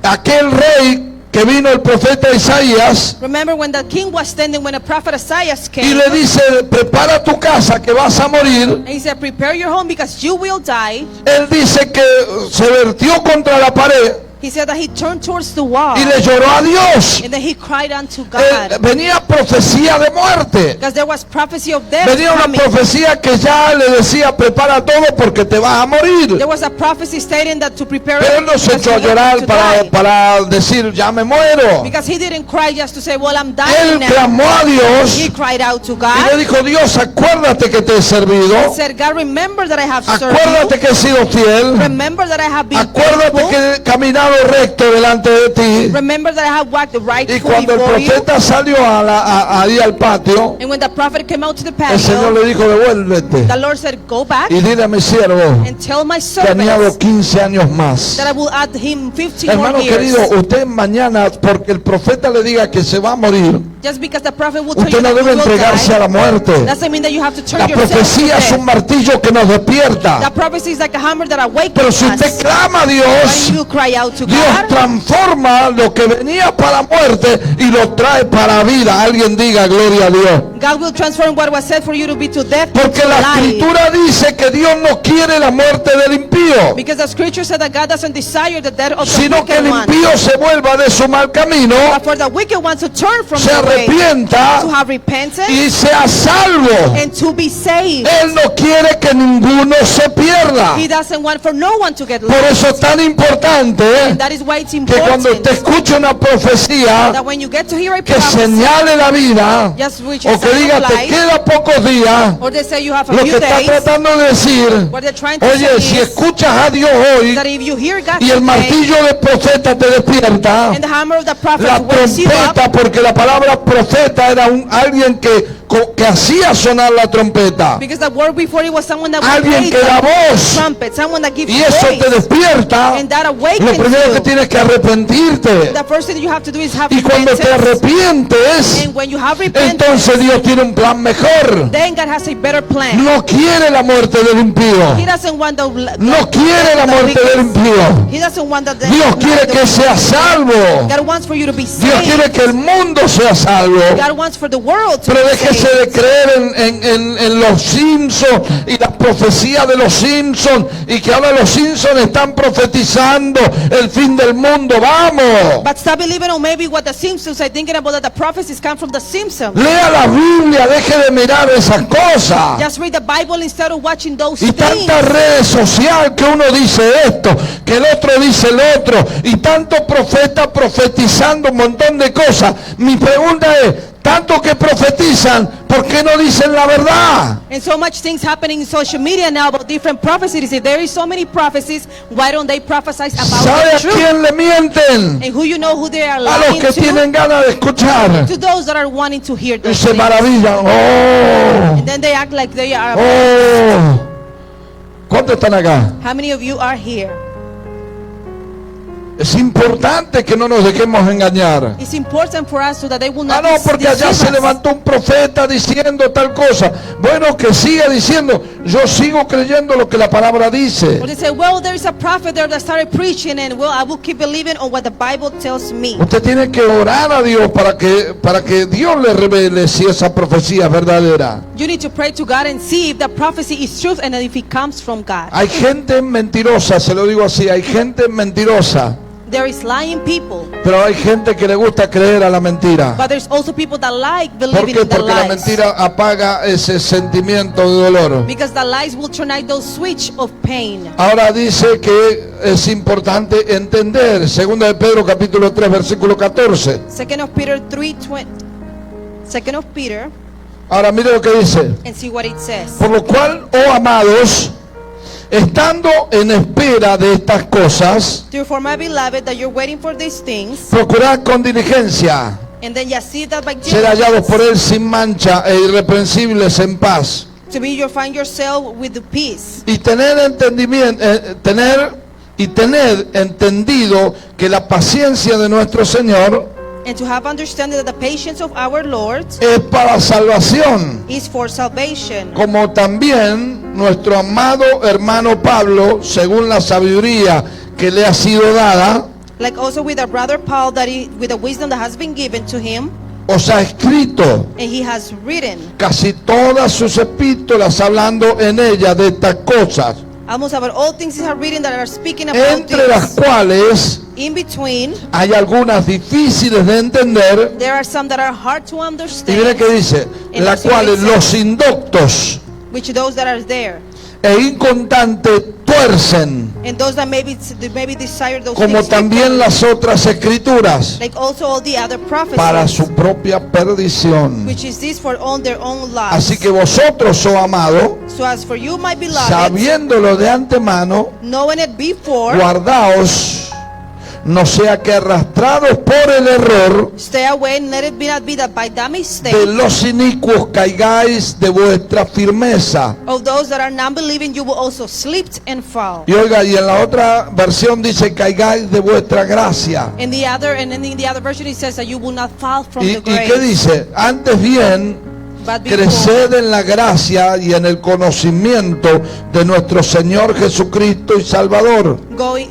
aquel rey que vino el profeta Isaías Remember when the king was standing when the prophet Isaiah y came, le dice, prepara tu casa que vas a morir. and he said, prepare your home because you will die. Él dice que se vertió contra la pared He said that he turned towards the wall, y le lloró a Dios. and then he cried unto God. Venía profecía de muerte. Because there was prophecy of death Venía una coming. profecía que ya le decía, prepara todo porque te vas a morir. There was a prophecy stating that to prepare Pero él no se because echó a you were llorar going to die. para decir, ya me muero. Because he didn't cry just to say, well, I'm Él dying now. clamó a Dios He cried out to y le God. dijo, Dios, acuérdate que te he servido. He said, God, remember that I have served Acuérdate you. que he sido fiel. Remember that I have been Acuérdate faithful. que he caminado recto delante de ti. Remember that I have walked the right Y foot cuando el before you. profeta salió ahí al patio, And when the prophet came out to the el Señor patio, le dijo, devuélvete the Lord said, go back y dile a mi siervo and tell my que añado servants 15 años más. that I will add him 15 Hermano more years. querido, usted mañana, porque el profeta le diga que se va a morir, Just because the prophet will tell usted you no that debe you will entregarse a la die, muerte. doesn't mean that you have to turn La yourself to profecía es un death. martillo que nos The despierta. prophecy is like a hammer that awakens Pero si usted us. clama a Dios, When you cry out to Dios God, transforma lo que venía para muerte y lo trae para vida. Alguien diga gloria a Dios. God will transform what was said for you to be to death Porque to la life. escritura dice que Dios no quiere la muerte del impío, Because the scripture said that God doesn't desire the death of the sino que el wicked one, impío se vuelva de su mal camino, but for the wicked one to turn from se the way, arrepienta to have repentance y sea salvo. and to be saved. Él no quiere que ninguno se pierda. He doesn't want for no one to get Por lost. eso es tan importante And that is why it's que cuando important usted escuche una profecía that when you get to hear a que prophecy, señale la vida just which o is que te sign diga of te life, queda pocos días, or they say you have a lo que few está days, tratando de decir, what they're trying to oye, say si is escuchas a Dios hoy that if you hear God y el today, martillo del profeta te despierta, and the hammer of the prophet la wakes you up, trompeta, porque la palabra profeta era alguien que hacía sonar la trompeta, because the word before it was someone that would alguien play que da the voz, trumpet, someone that gives y eso voice, te despierta. and that Lo awakens primero que you. tienes que arrepentirte, The first thing you have to do is have y cuando te repentance, arrepientes, and when you have repentance, entonces Dios tiene un plan mejor. then God has a better plan. No quiere la muerte del impío, He doesn't want the no quiere la muerte del impío. He doesn't want that. Dios quiere que seas salvo. God wants for you to be Dios saved. quiere que el mundo sea salvo. God wants for the world to Pero be déjese saved. de creer en los Simpsons y las profecías de los Simpsons, y que ahora los Simpsons están profetizando el fin del mundo. Vamos, But stop believing on maybe what the Simpsons are thinking about, that the prophecies come from the Simpsons. lea la Biblia, deje de mirar esas cosas. Just read the Bible instead of watching those Y things. tanta red social que uno dice esto, que el otro dice el otro, y tanto profeta profetizando un montón de cosas. Mi pregunta es, tanto que profetizan, ¿por qué no dicen la verdad? And so much things happening in social media now about different prophecies. If there is so many prophecies, why don't they prophesy about ¿Sabe the a truth? quién le mienten? And who you know who they are A los lying que to? tienen ganas de escuchar. To those that are wanting to hear Y those se things. maravillan. Oh, And then they act like they are. oh. ¿Cuántos están acá? How many of you are here? Es importante que no nos dejemos engañar. It's important for us so that they will Ah, not no, porque allá deceive se us. levantó un profeta diciendo tal cosa. Bueno, que siga diciendo. Yo sigo creyendo lo que la palabra dice. Or they say, well, there is a prophet there that started preaching, and well, I will keep believing on what the Bible tells me. Usted tiene que orar a Dios para que Dios le revele si esa profecía es verdadera. You need to pray to God and see if the prophecy is truth and if it comes from God. Hay gente mentirosa, se lo digo así, hay gente mentirosa, There is lying people, pero hay gente que le gusta creer a la mentira. but there's also people that like ¿Por believing qué? in the Porque la lies. mentira apaga ese sentimiento de dolor. Because the lies will turn out those switch of pain. Ahora dice que es importante entender, 2 de Pedro capítulo 3 versículo 14. 2 of Peter 3:20. 2 of Peter, Ahora mire lo que dice. and see what it says. Por lo cual, oh amados, estando en espera de estas cosas, Therefore, my beloved, that you're waiting for these things, procurad con diligencia and then you see that by ser hallados por diligence, él sin mancha e irreprensibles en paz. to be you find yourself with the peace. Y tener entendimiento, tener entendido que la paciencia de nuestro Señor And to have understanding that the patience of our Lord es para salvación, is for salvation. como también nuestro amado hermano Pablo, según la sabiduría que le ha sido dada, Like also with our brother Paul, that with the wisdom that has been given to him, os ha escrito and he has written casi todas sus epístolas hablando en ella de estas cosas, almost about all things he has written that are speaking about entre las this. cuales In between, hay algunas difíciles de entender, there are some that are hard to y mire understand, que dice, las cuales los indoctos which those that are there, e inconstantes tuercen, and those that maybe desire those como things, también las otras escrituras, like also all the other para prophecies, su propia perdición. which is this for on their own lives. Así que vosotros, oh amado, So as for you, my beloved, sabiéndolo de antemano, knowing it before, guardaos, no sea que arrastrados por el error stay away and let it not be that by that de mistake los inicuos caigáis de vuestra firmeza. of those that are non-believing, you will also slip and fall. Y oiga, y en la otra versión dice caigáis de vuestra gracia. In the other version, it says that you will not fall from ¿Y the qué grace. dice? Antes bien, But before, creced en la gracia y en el conocimiento de nuestro Señor Jesucristo y Salvador.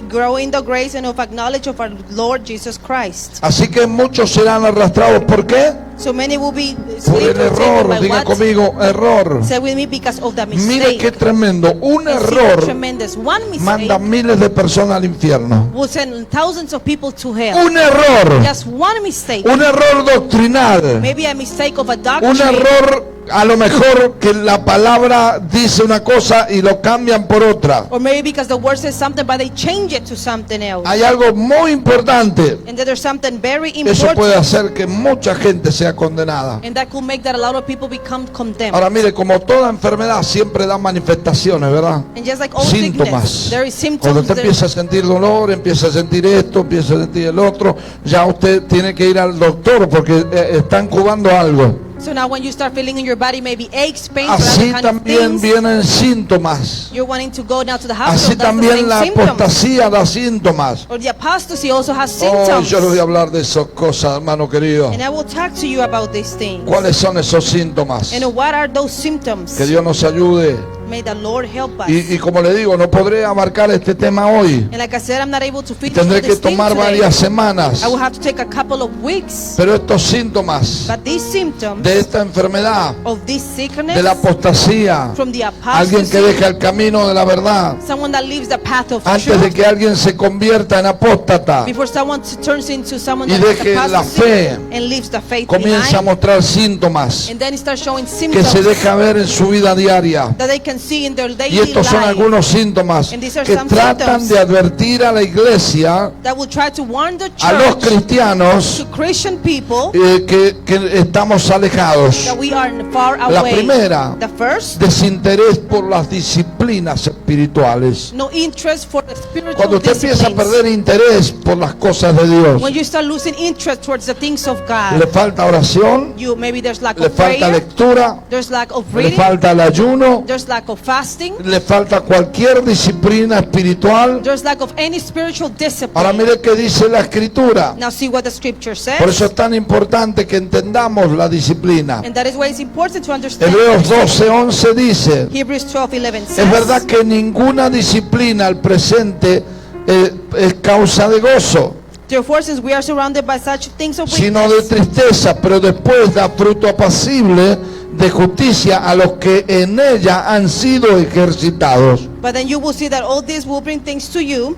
grow in the grace and of knowledge of our Lord Jesus Christ. Así que muchos serán arrastrados. ¿Por qué? So many will be Por el slipped or taken error. by Diga what? conmigo, error. Say with me, because of the Mire qué mistake. tremendo. Un And see what error tremendous. One manda mistake miles de personas al infierno. will send thousands of people to hell. Un error. Just one mistake. Un error doctrinal. Maybe a mistake of a Un doctrine. error a lo mejor que la palabra dice una cosa y lo cambian por otra. Or maybe because the word says something, but they change it to something else. Hay algo muy importante. And that there's something very Eso puede important. hacer que mucha gente sea condenada. And that could make that a lot of people become condemned. Ahora mire, como toda enfermedad siempre da manifestaciones, ¿verdad? And just like all Síntomas. sickness, there is Cuando symptoms. usted empieza a sentir dolor, empieza a sentir esto, empieza a sentir el otro, ya usted tiene que ir al doctor porque está incubando algo. So now when you start feeling in your body maybe aches, pains, or Así other kind of también things, vienen síntomas. you're wanting to go now to the Así hospital. That's the también same la symptoms. apostasía da síntomas. Or the apostasy also has Oh, symptoms. yo les voy a hablar de esas cosas, hermano querido. And I will talk to you about these things. ¿Cuáles son esos síntomas? And what are those symptoms? Que Dios nos ayude. May the Lord help us. Y como le digo, no podré abarcar este tema hoy. And like I said, I'm not able to finish Tendré que this thing tomar today. varias semanas. I will have to take a couple of weeks. Pero estos síntomas But these symptoms de esta enfermedad, of this sickness, de la apostasía, from the alguien que apostasy, deja el camino de la verdad, someone that leaves the path of antes de truth, que alguien se convierta en apóstata before someone turns into someone y that has deje la apostasy fe, and leaves the faith comienza a behind, mostrar síntomas and then it starts showing que symptoms se deja ver en su vida diaria. that they can see in their Y daily estos son life, algunos síntomas And these are que some tratan symptoms de advertir a la iglesia, that will try to warn the a los church, cristianos, to Christian people, que estamos alejados. that we are far La away. primera, The first, desinterés por las disciplinas espirituales. no interest for the spiritual Cuando usted empieza a disciplines. perder interés por las cosas de Dios, When you start losing interest towards the things of le God, falta oración, maybe there's lack le of falta prayer, lectura, there's lack of le reading, falta el ayuno, there's lack of fasting, le falta cualquier disciplina espiritual. there's lack of any spiritual discipline. Ahora mire qué dice la escritura. Now see what the scripture says. Por eso es tan importante que entendamos la disciplina. And that is why it's important to understand. Hebreos 12:11 dice: Hebrews 12:11 says, es verdad que ninguna disciplina al presente es causa de gozo, therefore, since we are surrounded by such things of sino de weakness, tristeza, pero después da fruto apacible de justicia a los que en ella han sido ejercitados. but then you will see that all this will bring things to you.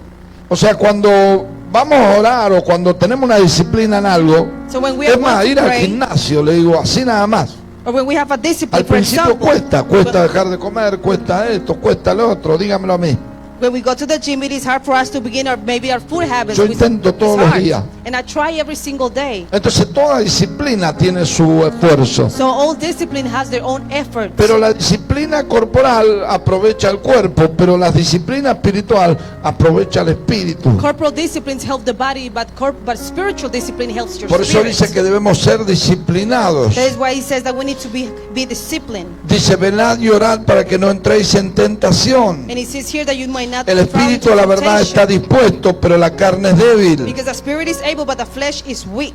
O sea, cuando vamos a orar o cuando tenemos una disciplina en algo, So when we es are más, want ir to al pray, gimnasio, le digo así nada más. or when we have a discipline, Al for principio example, cuesta dejar de comer, cuesta esto, cuesta lo otro, dígamelo a mí. when we go to the gym, it is hard for us to begin, or maybe our food habits. Yo intento todos it's los hard. días. And I try every single day. Entonces toda disciplina tiene su esfuerzo. So all discipline has their own effort. Pero la disciplina corporal aprovecha el cuerpo, pero la disciplina espiritual aprovecha el espíritu. Corporal disciplines help the body, but spiritual discipline helps your Por eso spirit. dice que debemos ser disciplinados. That is why he says that we need to be disciplined. Dice, velad y orad para que no entréis en tentación. And he says here that you might not El fall into espíritu a la verdad está temptation. dispuesto, pero la carne es débil. Because the spirit is able, but the flesh is weak.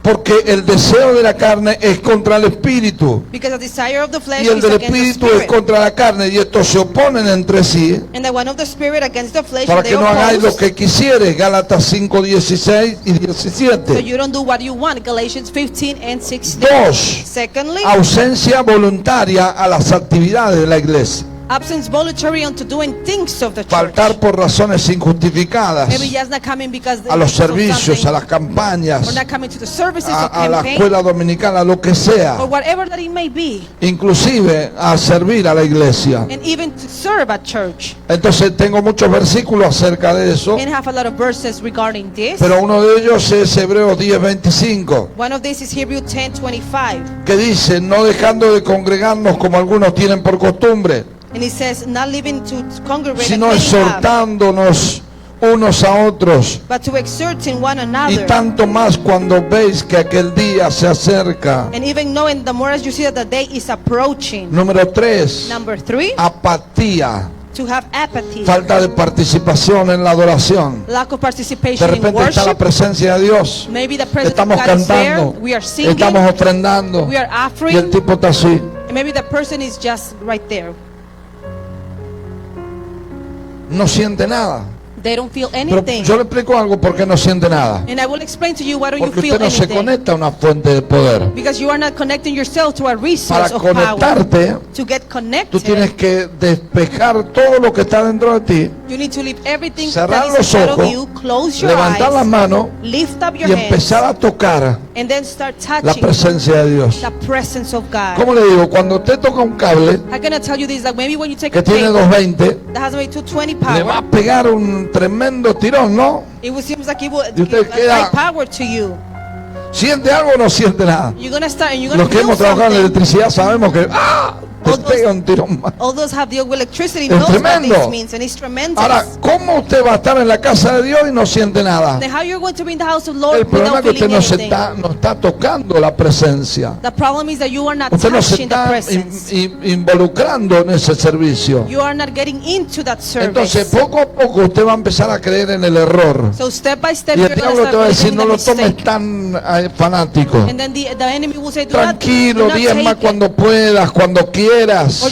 Porque el deseo de la carne es contra el espíritu. Because the desire of the flesh Y el is del against the espíritu es spirit. contra la carne. Y estos se oponen entre sí And the one of the spirit against the flesh, para and they que no hagáis lo oppose. que quisieres. Gálatas 5, 16 y So 17. you don't do what you want. Galatians 15 and 16. Dos, Secondly, ausencia voluntaria a las actividades de la iglesia. absence voluntary unto doing things of the church. Faltar por razones injustificadas Maybe just not coming because a los of servicios, something, a las campañas, or not coming to the services or a la campaign, escuela dominical, a lo que sea. or whatever that it may be, Inclusive a servir a la iglesia. and even to serve at church. Entonces tengo muchos versículos acerca de eso, And have a lot of verses regarding this. pero uno de ellos es Hebreos 10:25, One of these is Hebrews 10:25. que dice, no dejando de congregarnos como algunos tienen por costumbre, And it says, not living to congregate, sino as many have, exhortándonos unos a otros, but to exhorting one y another. tanto más cuando veis que aquel día se acerca. And even knowing, the more as you see that the day is approaching. Número 3, Number 3, apatía, to have apathy. falta de participación en la adoración. Lack of De participation in repente está la worship. presencia de Dios, Maybe the presence estamos of God is there. cantando, We are singing. estamos ofrendando, We are y el offering. tipo está así. And maybe the person is just right there. No siente nada. They don't feel Pero anything. yo le explico algo por qué no siente nada. And I will explain to you why don't you Porque feel usted no se anything. conecta a una fuente de poder. Because you are not connecting yourself to a Para resource of power. conectarte, To get tú connected, tienes que despejar todo lo que está dentro de ti you You need to leave everything cerrar that is los inside of ojos, you, close your levantar las eyes, manos lift up your y hands, empezar a tocar and then start la touching presencia de Dios. the presence of God. ¿Cómo le digo? Cuando usted toca un cable I'm gonna tell you this, like maybe when you take que a tiene cable 220, that has maybe 220 le va a power, pegar un tremendo tirón, ¿no? it seems like it will Y usted give a queda- high power to you. ¿Siente algo o no siente nada? You're gonna start and you're gonna Los que feel hemos trabajado en la something. electricidad sabemos que te All those- pega un tirón más. All those have dealt with electricity Es knows what tremendo. this means, and it's tremendous. Ahora, ¿cómo usted va a estar en la casa de Dios y no siente nada? Then how you're going to be in the house of Lord El problema without es que usted feeling anything? no está tocando la presencia. The problem is that you are not Usted no se touching the está presence. involucrando en ese servicio. You are not getting into that service. Entonces, poco a poco usted va a empezar a creer en el error. So step by step Y you're el going diablo te va a to decir, start no believing lo the tomes mistake. tan fanático. And then the enemy will say, do not Tranquilo, diezma take it. cuando puedas, cuando Or quieras.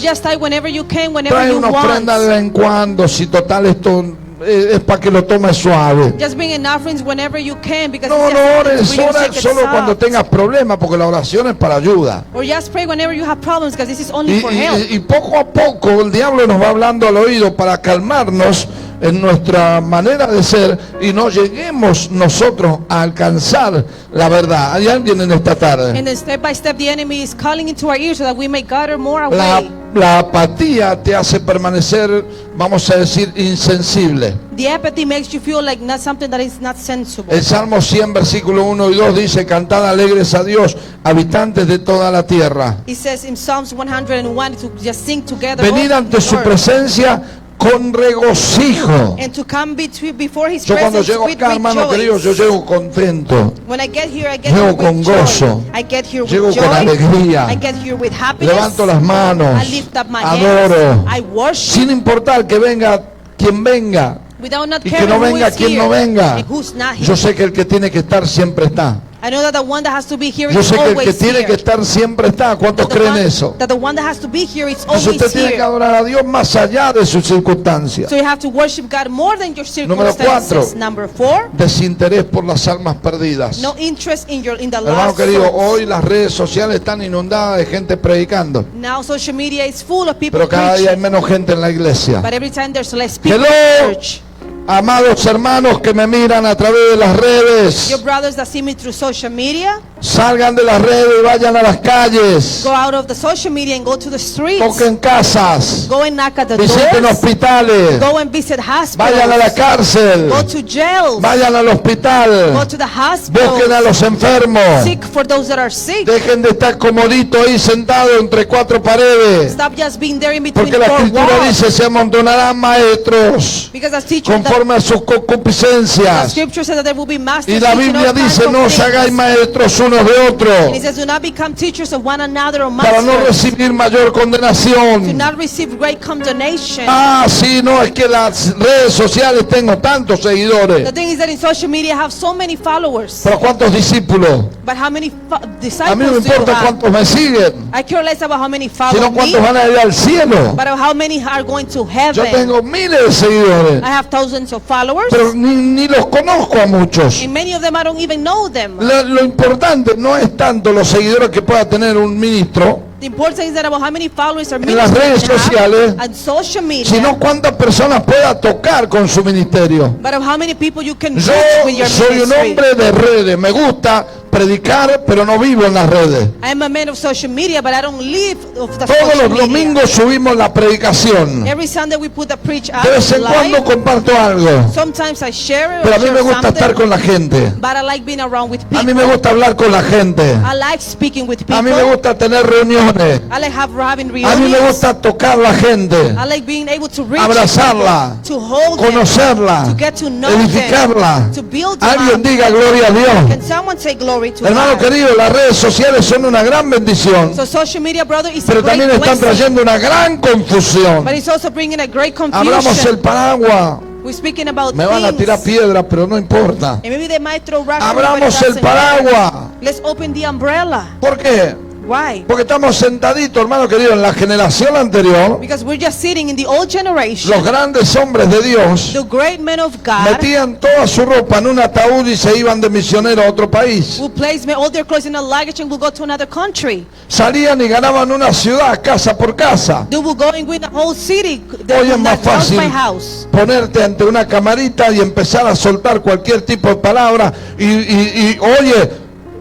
just tithe whenever you can, whenever Trae you una ofrenda de want. vez en cuando, si total esto es para que lo tomes suave. Just bring in offerings whenever you can, because No, it's no just ores, for you to ora take it solo cuando soft. tengas problemas, porque la oración es para ayuda. Or just pray whenever you have problems, because this is only for help. Y poco a poco el diablo nos va hablando al oído para calmarnos en nuestra manera de ser y no lleguemos nosotros a alcanzar la verdad. ¿Hay alguien en esta tarde? And then step by step the enemy is calling into our ears so that we may gather more away. La apatía te hace permanecer, vamos a decir, insensible. The apathy makes you feel like not something that is not sensible. El Salmo 100, versículo 1 y 2 dice, cantad alegres a Dios, habitantes de toda la tierra. It says in Psalms 101 to just sing together. Venid all ante the su earth, presencia con regocijo. and to come before His Yo cuando presence llego with acá, hermano querido, yo rejoice. llego contento. When I get here, I get Llego here con with gozo. joy. I get here Llego with con joy. alegría. I get here with happiness. Levanto las manos. I lift up my Adoro. hands. I worship Sin importar que venga quien venga without not y que caring no who venga is quien here no venga. and who's not here. Yo sé que el que tiene que estar siempre está. I know that the one that has to be here Yo is sé que el que always tiene here. que estar siempre está. ¿Cuántos That the creen one- eso? That the one that has to be here is Entonces always usted tiene que here. adorar a Dios más allá de sus circunstancias. So you have to worship God more than your Número circumstances. 4. Number 4, Desinterés por las almas perdidas. no interest in the Hermano lost querido, souls. hoy las redes sociales están inundadas de gente predicando. Now social media is full of people Pero cada día hay preaching, menos gente en la iglesia. but every time there's less people in Hello. church. Amados hermanos que me miran a través de las redes, Your brothers that see me through social media, salgan de las redes y vayan a las calles. go out of the social media and go to the streets. Toquen casas, Go and knock at the visiten doors. hospitales, Go and visit vayan a la hospitals. cárcel, Go to jails. vayan al Go hospital, to the busquen a hospitals. los enfermos. Seek for those that are sick. Dejen de estar comodito ahí sentado entre cuatro paredes. Stop just being there in between Porque la four escritura walls. dice, se amontonarán maestros Because as teachers, conforme a sus the concupiscencias. scripture says that there will be masters Y la teaching Biblia all kinds dice, of no os things. hagáis maestros unos de And otros, it says, do not become teachers of one another or para no masters. recibir mayor Do condenación. not receive great condemnation. Ah, sí, no, es que las redes sociales tengo tantos The seguidores. thing is that in social media I have so many followers. Pero ¿cuántos discípulos? But how many A mí no me disciples do you importa have? cuántos me siguen, I care less about how many sino follow me, cuántos van a ir al cielo. but how many are going to Yo heaven. tengo miles de seguidores, I have thousands of followers, pero ni los conozco a muchos. and many of them I don't even know them. Lo importante no es tanto los seguidores que pueda tener un ministro, The important thing is that about how many followers are en las redes sociales, and social media, sino cuántas personas pueda tocar con su ministerio. but of how many people you can Yo reach with your soy un ministry. hombre de redes, me gusta predicar, pero no vivo en las redes. I am a man of social media, but I don't live of the Todos social los media. domingos subimos la predicación. Every Sunday we put the preach out De vez en cuando live. comparto algo, Sometimes I share it or pero a mí share me gusta something, estar con la gente. but I like being around with A people. mí me gusta hablar con la gente. I like speaking with people. A mí me gusta tener reuniones. I like having A mí me reunions. gusta tocar la gente, I like being able to reach abrazarla, people, to hold them, conocerla, to get to know edificarla. them, to build them Alguien up. diga gloria a Dios. Can someone say glory to Hermano God? querido, las redes sociales son una gran bendición, So social media, brother, is pero a great también están blessing, trayendo una gran confusión. but it's also bringing a great Abramos el confusion. paraguas. We're speaking about Me van a tirar things, piedras, pero no importa. and maybe they might throw rocks, Abramos but it el doesn't matter. paraguas. Let's open the umbrella. ¿Por qué? Why? Porque estamos sentaditos, hermano querido, en la generación anterior. Because we're just sitting in the old generation. Los grandes hombres de Dios The great men of God metían toda su ropa en un ataúd y se iban de misionero a otro país. will place all their clothes in a luggage and will go to another country. Salían y ganaban una ciudad casa por casa. They will go and win a whole city. Hoy es más House fácil by house. ponerte ante una camarita y empezar a soltar cualquier tipo de palabra y oye,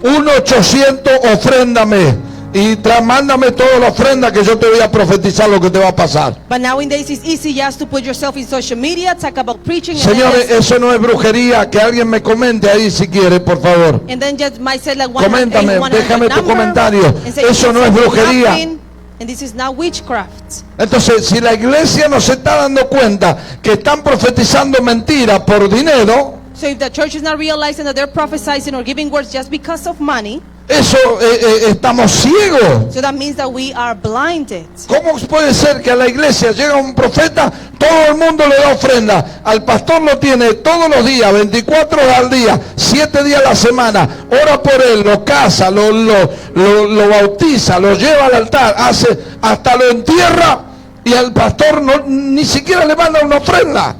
1-800 ofréndame y mándame toda la ofrenda que yo te voy a profetizar lo que te va a pasar. But nowadays it's easy just to put yourself in social media, talk about preaching, Señores, eso no es brujería. Que alguien me comente ahí si quiere, por favor. and then just might say like Coméntame, 100 déjame tu number, comentario. and say, Eso no es "This is brujería". nothing, and this is not witchcraft. Entonces, si la iglesia no se está dando cuenta que están profetizando mentiras por dinero, So if the church is not realizing that they're prophesying or giving words just because of money, eso estamos ciegos. so that means that we are blinded. ¿Cómo puede ser que a la iglesia llega un profeta, todo el mundo le da ofrenda? Al pastor lo tiene todos los días, 24 horas al día, 7 días a la semana, ora por él, lo casa, lo bautiza, lo lleva al altar, hasta lo entierra y al pastor ni siquiera le manda una ofrenda.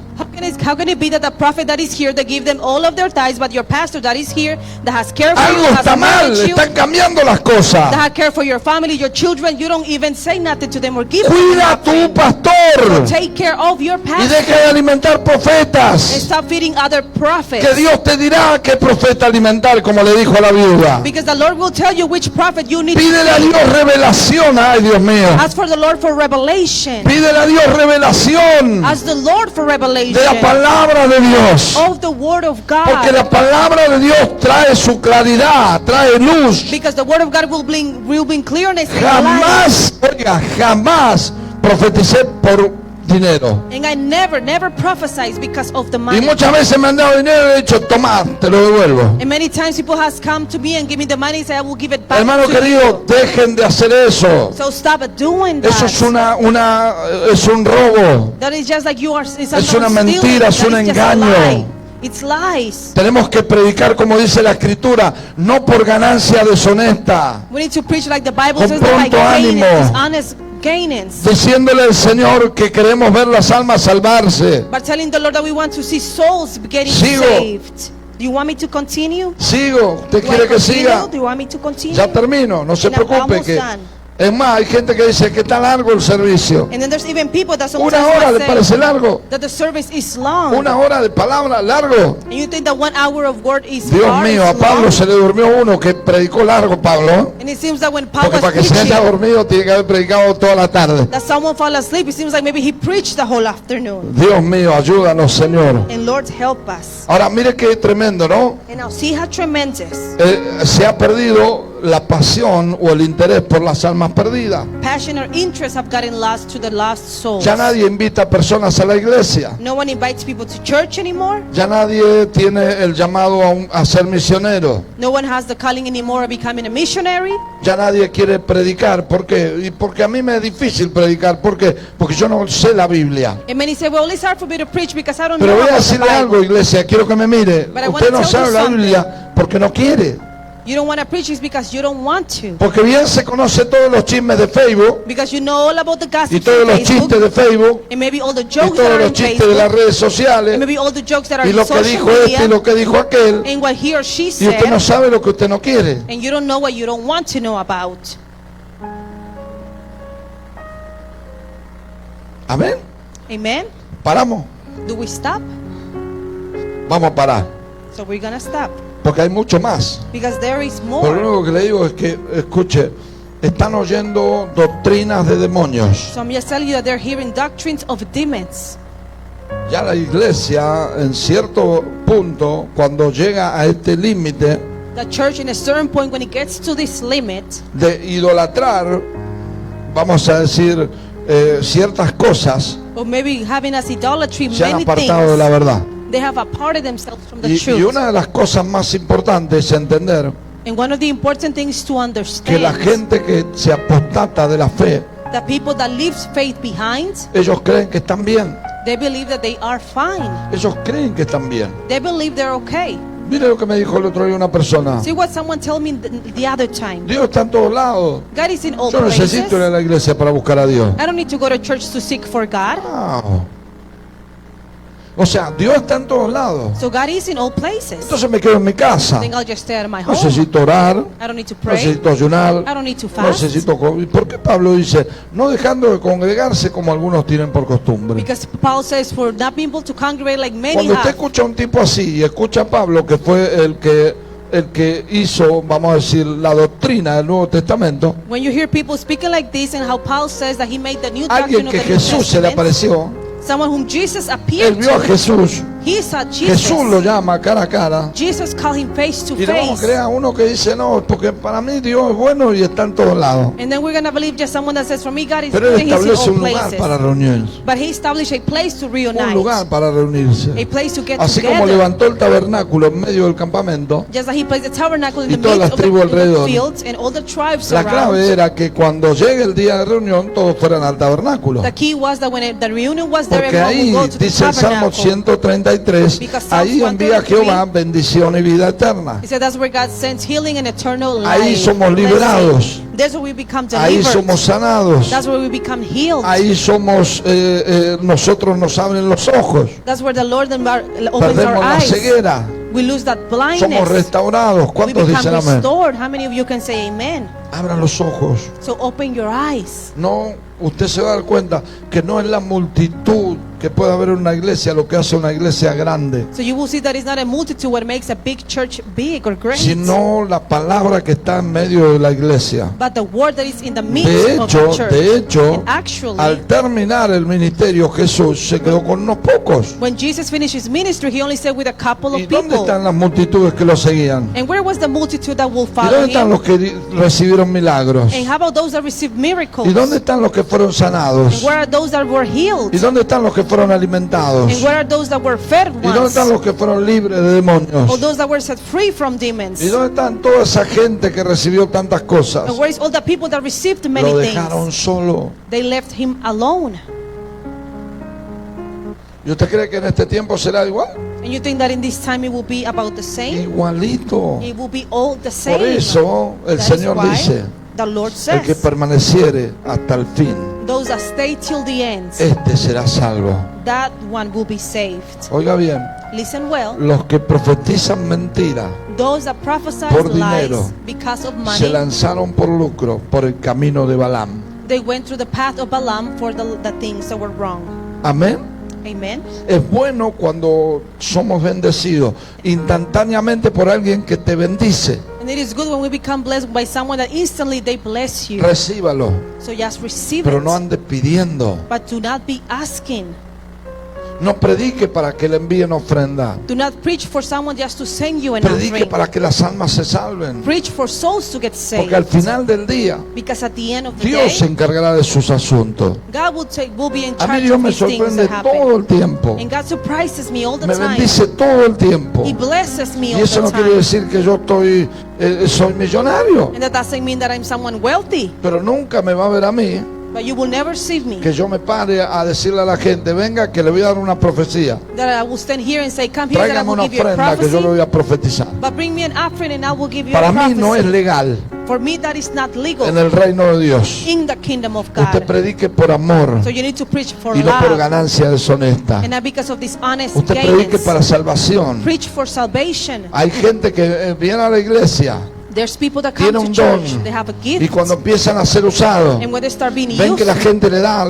How can it be that the prophet that is here, they give them all of their tithes, but your pastor that is here, that has care for you, Algo that está has mal, married you, están cambiando las cosas. that has care for your family, your children, you don't even say nothing to them or give them Cuida a nothing. tu pastor Take care of your y pastor deja de alimentar and profetas. stop feeding other prophets. Que Dios te dirá qué profeta alimentar, como le dijo a la viuda. Because the Lord will tell you which prophet you need Pídele to a feed. Dios revelación, ay Dios mío. Ask for the Lord for revelation. Pídele a Dios revelación Ask the Lord for de la revelation palabra de Dios. of the word of Porque God. la palabra de Dios trae su claridad, trae luz. Because the word of God will bring clearness and light. Jamás, oiga, jamás profeticé por dinero. And I never prophesied because of the Y money. muchas veces me han dado dinero y he dicho, toma, te lo devuelvo. And many times people has come to me and give me the money and say I will give it back Hermano to querido, you. dejen de hacer eso. So stop doing Eso that. es un robo. That is just like you are. It's Es una stealing. mentira, es That un is just a engaño. lie. It's lies. Tenemos que predicar como dice la escritura, no por ganancia deshonesta, We need to preach like the Bible Con says, that like pronto gainings, ánimo. honest gainings. diciéndole al Señor que queremos ver las almas salvarse. But telling the Lord that we want to see souls getting Sigo. saved. Do you want me to continue? Sigo, ¿usted Do I quiere que continue? siga? Do you want me to continue? Ya termino, no se And I'm preocupe almost que done. es más, hay gente que dice que está largo el servicio. And then there's even people that sometimes Una hora might le say parece largo, that the service is long. una hora de palabra largo. And you think that 1 hour of word is Dios hard, mío, is a Pablo long? se le durmió uno que predicó largo, Pablo. And it seems that when Paul Porque was para que se preaching, haya dormido tiene que haber predicado toda la tarde. that someone fell asleep. It seems like maybe he preached the whole afternoon. Dios mío, ayúdanos, Señor. And Lord, help us. Ahora mire qué tremendo, ¿no? And now see how tremendous. Se ha perdido la pasión o el interés por las almas perdidas. Passion or interest have gotten lost to the lost souls. Ya nadie invita personas a la iglesia. No one invites people to church anymore. Ya nadie tiene el llamado a ser misionero. No one has the calling anymore of becoming a missionary. Ya nadie quiere predicar. ¿Por qué? Y porque a mí me es difícil predicar. ¿Por qué? Porque yo no sé la Biblia. And many say, well, it's hard for me to preach because I don't Pero know voy a about the decirle Bible. algo, iglesia. Quiero que me mire. But I wanna Usted no tell sabe you la something. Biblia porque no quiere. You don't want to preach is because you don't want to. Porque bien se conoce todos los chismes de Facebook Because you know all about the gossip y todos on los Facebook, chistes de Facebook and maybe all the y jokes that todos are los in chistes de las Facebook, redes sociales and maybe all the jokes that are y in lo que social dijo este y media, lo que dijo aquel. and what he or she Y usted no said, sabe lo que usted no quiere. and you don't know what you don't want to know about. Amén. Amen? Paramos. Do we stop? Vamos a parar. So we're gonna stop. Porque hay mucho más. Because there is Pero more. lo único que le digo es que, escuche, están oyendo doctrinas de demonios. So I'm just telling you that they're hearing doctrines of demons. Ya la iglesia, en cierto punto, cuando llega a este límite The church, in a certain point, when it gets to this limit, de idolatrar, vamos a decir, ciertas cosas, or maybe having as idolatry se han many apartado de la things, verdad. they have aparted themselves from the Y truth. una de las cosas más importantes es entender And one of the important things to que la understand, gente que se apostata de la fe, the people that leave faith behind, ellos creen que están bien. they believe that they are fine. Ellos creen que están bien. They believe they're okay. Mire lo que me dijo el otro día una persona. See what someone told me the other time. Dios está en todos lados. God is in all Yo necesito ir a places. la iglesia para buscar a Dios. I don't need to go to church to seek for God. No. O sea, Dios está en todos lados. So God is in all places. Entonces me quedo en mi casa. Then I'll just stay at my No home. necesito orar, I don't need to no pray. necesito ayunar, I don't need to no fast. necesito... ¿Y por qué Pablo dice, no dejando de congregarse como algunos tienen por costumbre? Because Paul says for not being able to congregate like many Cuando usted have. escucha a un tipo así y escucha a Pablo, que fue el que hizo, vamos a decir, la doctrina del Nuevo Testamento, When you hear people speaking like this and how Paul says that he made the new alguien doctrine of que the New Jesús se le Testament, apareció, someone whom Jesus él appeared vio a to, Jesús, he saw Jesús lo Jesus. llama cara a cara, Jesus called him face to y le vamos a face. creer a uno que dice, no, porque para mí Dios es bueno y está en todos lados. And then we're going to believe just someone that says, for me, God is Pero good él and he's in establece all un lugar places. para reunirse, But he established a place to un reunite, lugar para reunirse. a place to get Así como together. levantó el tabernáculo en medio del campamento, Just like he placed the tabernacle in y the todas midst las of the, tribus in the alrededor. fields and all the tribes la around. clave era que cuando llegue el día de reunión todos fueran al tabernáculo. The key was that when the reunion was there, Porque everyone ahí would go to the dice el Salmo tabernacle. 133, Because Psalms ahí envía 133, Jehová bendición y vida eterna. He said that's where God sends healing and eternal life. Ahí somos blessing. liberados. That's where we become Ahí delivered. somos sanados. That's where we become healed. Ahí somos, nosotros nos abren los ojos. That's where the Lord opens our Perdemos la eyes. ceguera. We lose that Somos blindness. restaurados. We ¿Cuántos become dicen amén? restored. How many of you can say amen? Abran los ojos. So open your eyes. No, usted se va a dar cuenta que no es la multitud que puede haber en una iglesia lo que hace una iglesia grande, So you will see that it's not a multitude what makes a big church big or great, sino la palabra que está en medio de la iglesia. but the word that is in the midst De of the church. hecho, And actually, al terminar el ministerio Jesús se quedó con unos pocos. when Jesus finished his ministry, he only stayed with a couple ¿Y of dónde people. están las multitudes que lo seguían? And where was the multitude that will ¿Y follow dónde están him? los que recibieron milagros? And how about those that received miracles? ¿Y dónde están los que fueron And sanados? where are those that were healed? ¿Y dónde están los que fueron alimentados? And where are those that were fed ¿Y dónde once? están los que fueron libres de demonios? Or those that were set free from demons? ¿Y dónde están toda esa gente que recibió tantas cosas? And where is all the people that received many Lo dejaron things? solo. They left him alone. ¿Y usted cree que en este tiempo será igual? And you think that in this time it will be about the same? Igualito. It will be all the same. Por eso el That is Señor why dice, the Lord el que says, permaneciere hasta el fin, those that stay till the end, este será salvo. that one will be saved. Oiga bien, Listen well. los que profetizan mentira Those that prophesy por lies dinero because of se money, lanzaron por lucro por el camino de Balaam. they went through the path of Balaam for the things that were wrong. Amén. Amen. Es bueno cuando somos bendecidos instantáneamente por alguien que te bendice. And it is good when we become blessed by someone that instantly they bless you. Recíbalo, So just receive pero it. no ande pidiendo. But do not be asking. No predique para que le envíen ofrenda. Do not preach for someone just to send you an Predique offering. para que las almas se salven. Preach for souls to get Porque al saved. final del día, Because at the end of the Dios se day, encargará de sus asuntos. God will be in A mí charge Dios of me these things sorprende that todo happen. el tiempo. And God surprises me all the Me time. bendice todo el tiempo. He blesses me Y all eso the no quiere time. decir que yo soy millonario. And that doesn't mean that I'm someone wealthy. Pero nunca me va a ver a mí But you will never see me. que yo me pare a decirle a la gente, venga que le voy a dar una profecía. That I will stand here and say, come here that I Tráigame will una give you a ofrenda que yo le voy prophecy. a profetizar. But bring me an offering and I will give you Para a mí no es prophecy. legal For me that is not legal en el reino de Dios. in the kingdom of Usted God. predique por amor So you need to preach for y no por love. ganancia deshonesta. And not because of dishonest Usted predique gains. para salvación. Preach for salvation. Hay gente que viene a la iglesia, There's people that come tiene to un church. don, They have a y gift. cuando empiezan a ser usados, And when they start being ven que la used, gente le da.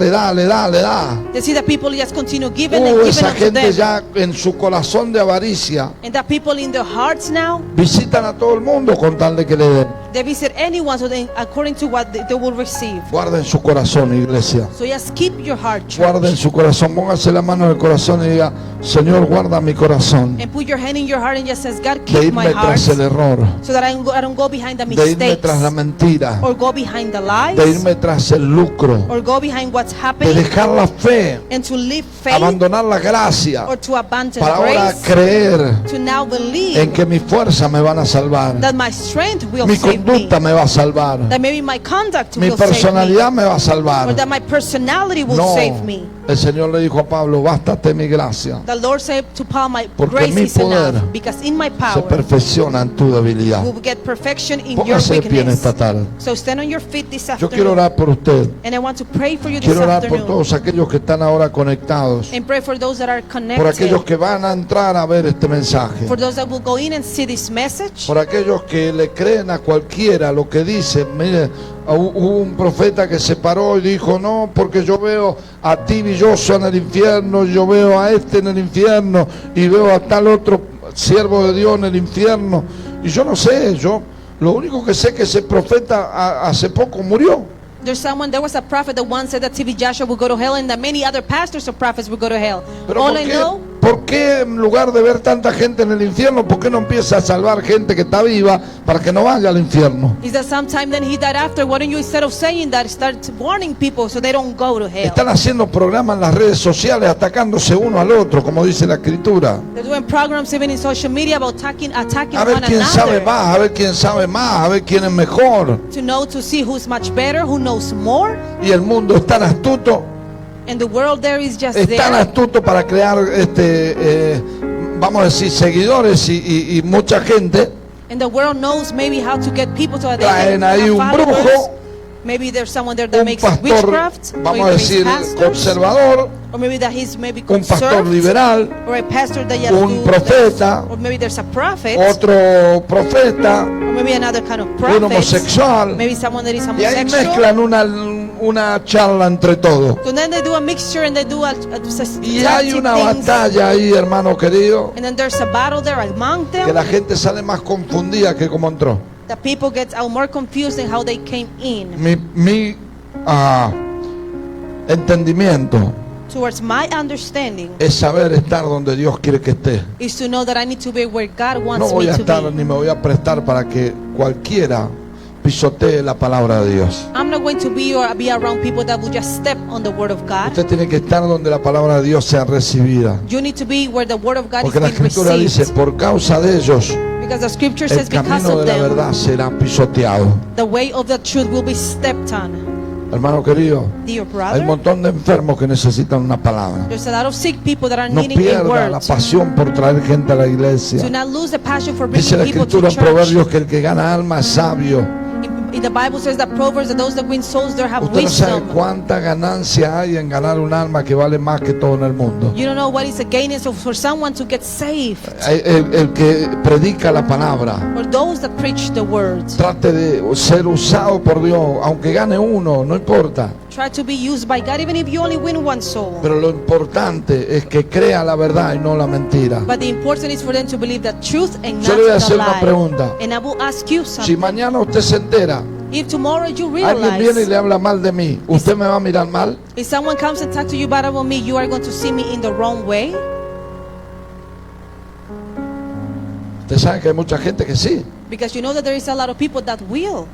they see that people just continue giving and giving Esa unto gente them. ya en su corazón de avaricia And that people in their hearts now, visitan a todo el mundo con tal de que le den. they visit anyone so they, according to what they will receive. Guarden su corazón, iglesia. So just keep your heart, Guarden church. su corazón. Póngase la mano en el corazón y diga, Señor, guarda mi corazón. And put your hand in your heart and just says, God, De keep my irme heart. tras el error. So that I don't go behind the De irme mistakes. tras la mentira. Or go behind the De lies. irme tras el lucro. Or go behind what's De happening. dejar la fe. And to live faith. Abandonar la gracia. Or to abandon Para ahora grace. creer To now en believe que mi fuerza me van a salvar. that my strength will Mi save me. conducta me va a salvar. That maybe my conduct Mi will save me. personalidad me va a Or salvar. that my personality will No. save me. El Señor le dijo a Pablo, bástate mi gracia, The Lord said to Paul, my porque grace mi is enough, poder because in my se power perfecciona en tu debilidad. we will get perfection in your Póngase de pie en weakness. esta tarde. So stand on your feet this Yo quiero afternoon. orar por usted. And I want to pray for you this Quiero orar por afternoon. todos aquellos que están ahora conectados, And pray for those that are por aquellos connected. que van a entrar a ver este mensaje, For those that will go in and see this message. por aquellos que le creen a cualquiera lo que dice. Mire, hubo un profeta que se paró y dijo, no, porque yo veo a ti Villoso en el infierno, yo veo a este en el infierno y veo a tal otro siervo de Dios en el infierno. Y yo no sé, yo lo único que sé es que ese profeta hace poco murió. There was a prophet that once said that TV Joshua will go to hell and that many other pastors or prophets will go to hell. Pero All I know, ¿por qué en lugar de ver tanta gente en el infierno, por qué no empieza a salvar gente que está viva para que no vaya al infierno? is that sometime then he died after. Why don't you, instead of saying that, start warning people so they don't go to hell? Están haciendo programas en las redes sociales atacándose uno al otro, como dice la Escritura. They're doing programs even in social media about attacking A ver one quién sabe another. más, a ver quién sabe más, a ver quién es mejor. To see who's much better, who knows more. Y el mundo es tan astuto, And the world there is just es tan there. astuto para crear, vamos a decir, seguidores y mucha gente. And the world knows maybe how to get people to Traen ahí un followers. brujo, Maybe there's someone there that un makes pastor, witchcraft, or vamos a even decir, pastors, conservador, or maybe that he's maybe un pastor conserved, liberal, or a pastor that just un do profeta, or maybe there's a prophet, otro profeta, or maybe another kind of un prophet, homosexual. maybe someone that is Y ahí homosexual. mezclan una charla entre todos. So then they do a mixture and they do a Y hay una things. batalla ahí, hermano querido, And then there's a battle there among que them. la gente sale más confundida que como entró. The people get more confused in how they came in. Mi entendimiento Towards my understanding es saber estar donde Dios quiere que esté. is to know that I need to be where God No wants voy me a to estar be. ni me voy a prestar para que cualquiera pisotee la palabra de Dios. I'm not going to be or be around people that will just step on the word of God. Usted tiene que estar donde la palabra de Dios sea recibida. You need to be where the word of God Porque is la being Escritura dice, received. por causa de ellos, Because the scripture el says because camino of de la them, verdad será pisoteado. the way of the truth will be stepped on. Hermano querido, Dear hay un brother, montón de enfermos que necesitan una palabra. there's a lot of sick people that are No needing a pierda la word. pasión por traer gente a la Do iglesia. not lose the passion for Dice bringing la people to Escritura en church. Proverbios que el que gana alma es sabio. In the Bible says that Proverbs, that those that win souls, they have Usted no sabe wisdom. cuánta ganancia hay en ganar un alma que vale más que todo en el mundo. You don't know what is the gain is for someone to get saved, El que predica la palabra, or those that preach the word. trate de ser usado por Dios, aunque gane uno, no importa. Try to be used by God, even if you only win one soul. Pero lo importante es que crea la verdad y no la mentira. But the important is for them to believe the truth and Yo not le voy a the hacer una lie. pregunta. And I will ask you Si something. mañana usted se entera, If tomorrow you alguien viene y realize, le habla mal de mí, ¿usted me va a mirar mal? if someone comes and talks to you bad about me, you are going to see me in the wrong way? Usted sabe que hay mucha gente que sí. Because you know that there is a lot of people that will.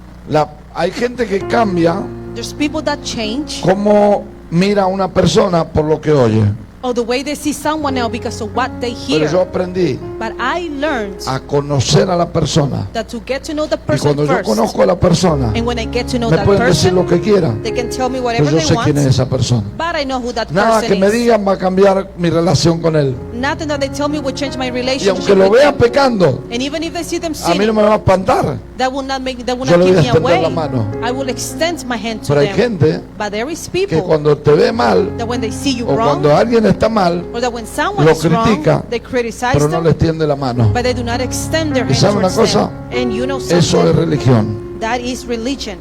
Hay gente que cambia There's people that change, cómo mira a una persona por lo que oye. or the way they see someone now because of what they Pero hear. yo aprendí But I learned a conocer a la persona. that to get to know the Y person cuando yo first, conozco a la persona, and when I get to know me that pueden decir person, lo que quieran, they can tell me pero whatever yo they sé quién es want, esa persona. but I know who that Nada que person me is. digan va a cambiar mi relación con él. Nothing that they tell me will change my Y relationship aunque lo with vea them. pecando, And even if they see them a mí no sinning, me va a espantar. that will not Yo keep le voy a me extender away. la mano. I will extend my hand to Pero hay them. gente But there is que people cuando te ve mal that when they see you o wrong, cuando alguien está mal, or that when someone lo is wrong, critica, they criticize pero no them, le extiende la mano. but they do not extend their ¿Y hand sabe una towards cosa? them. And you know Eso es something? religión. That is religion.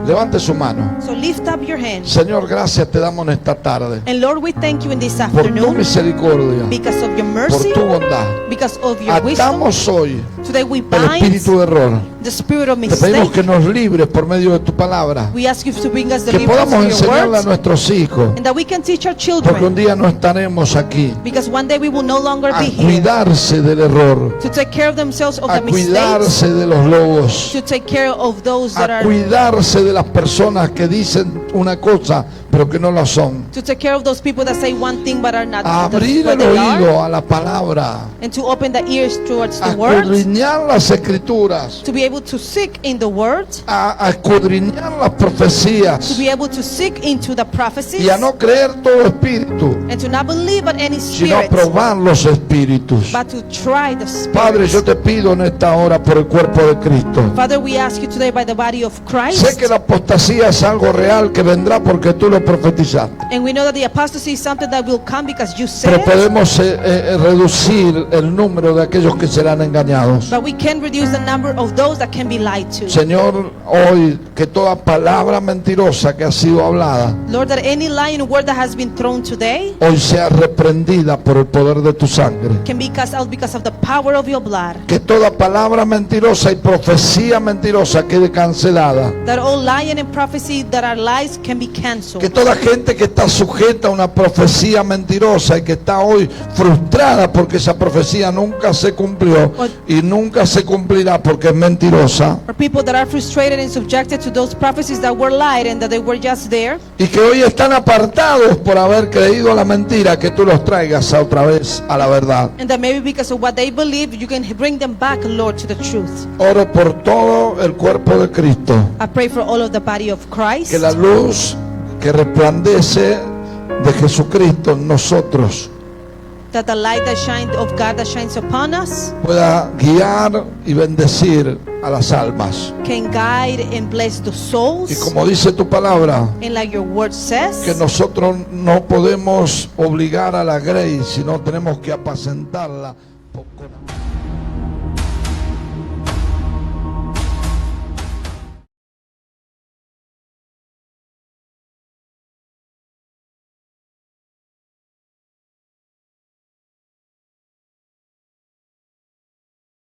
Levante su mano. So lift up your hand. Señor, gracias te damos en esta tarde And Lord, we thank you in this por tu afternoon misericordia, because of your por mercy, tu bondad. because of your wisdom. Atamos hoy Today we el bind espíritu de error. the spirit of Te pedimos mistake. que nos libres por medio de tu palabra, We ask you to bring us que deliverance podamos through your enseñarle a words, nuestros hijos, and that we can teach our porque un children, día no estaremos aquí, because one day we will no longer a be here, cuidarse del error, to take care of themselves of a the mistakes, cuidarse de los lobos, to take care of those that a are, cuidarse de las personas que dicen una cosa pero que no lo son. To take care of those people that say one thing but are not A abrir what el they are. oído a la palabra, And to open the ears towards a the word. escudriñar las escrituras, To be able to seek in the word. a escudriñar las To profecías be able to seek into the prophecies. y a no creer todo espíritu, And to not believe on any sino spirit. probar los espíritus. But to try the Padre, yo spirit. te pido en esta hora por el cuerpo de Cristo. Father, we ask you today by the body of Sé Christ. que la apostasía es algo real que vendrá porque tú lo profetizaste. And we know that the apostasy is something that will come because you Pero said it. podemos reducir el número de aquellos que serán engañados. But we can reduce the number of those that can be lied to. Señor, hoy que toda palabra mentirosa que ha sido hablada, Lord, that any lying word that has been thrown today hoy sea reprendida por el poder de tu sangre. can be cast out because of the power of your blood. Que toda palabra mentirosa y profecía mentirosa quede cancelada. That all lying and prophecy that are lies can be canceled. Que toda gente que está sujeta a una profecía mentirosa y que está hoy frustrada porque esa profecía nunca se cumplió y nunca se cumplirá porque es mentirosa, Or people that are frustrated and subjected to those prophecies that were lied and that they were just there. y que hoy están apartados por haber creído la mentira, que tú los traigas otra vez a la verdad. And that maybe because of what they believe, you can bring them back, Lord, to the truth. Oro por todo el cuerpo de Cristo, I pray for all of the body of Christ. que la luz que resplandece de Jesucristo en nosotros That the light that shines of God that shines upon us pueda guiar y bendecir a las almas. can guide and bless the souls. Y como dice tu palabra, And like your word says, que nosotros no podemos obligar a la grey, sino tenemos que apacentarla con amor.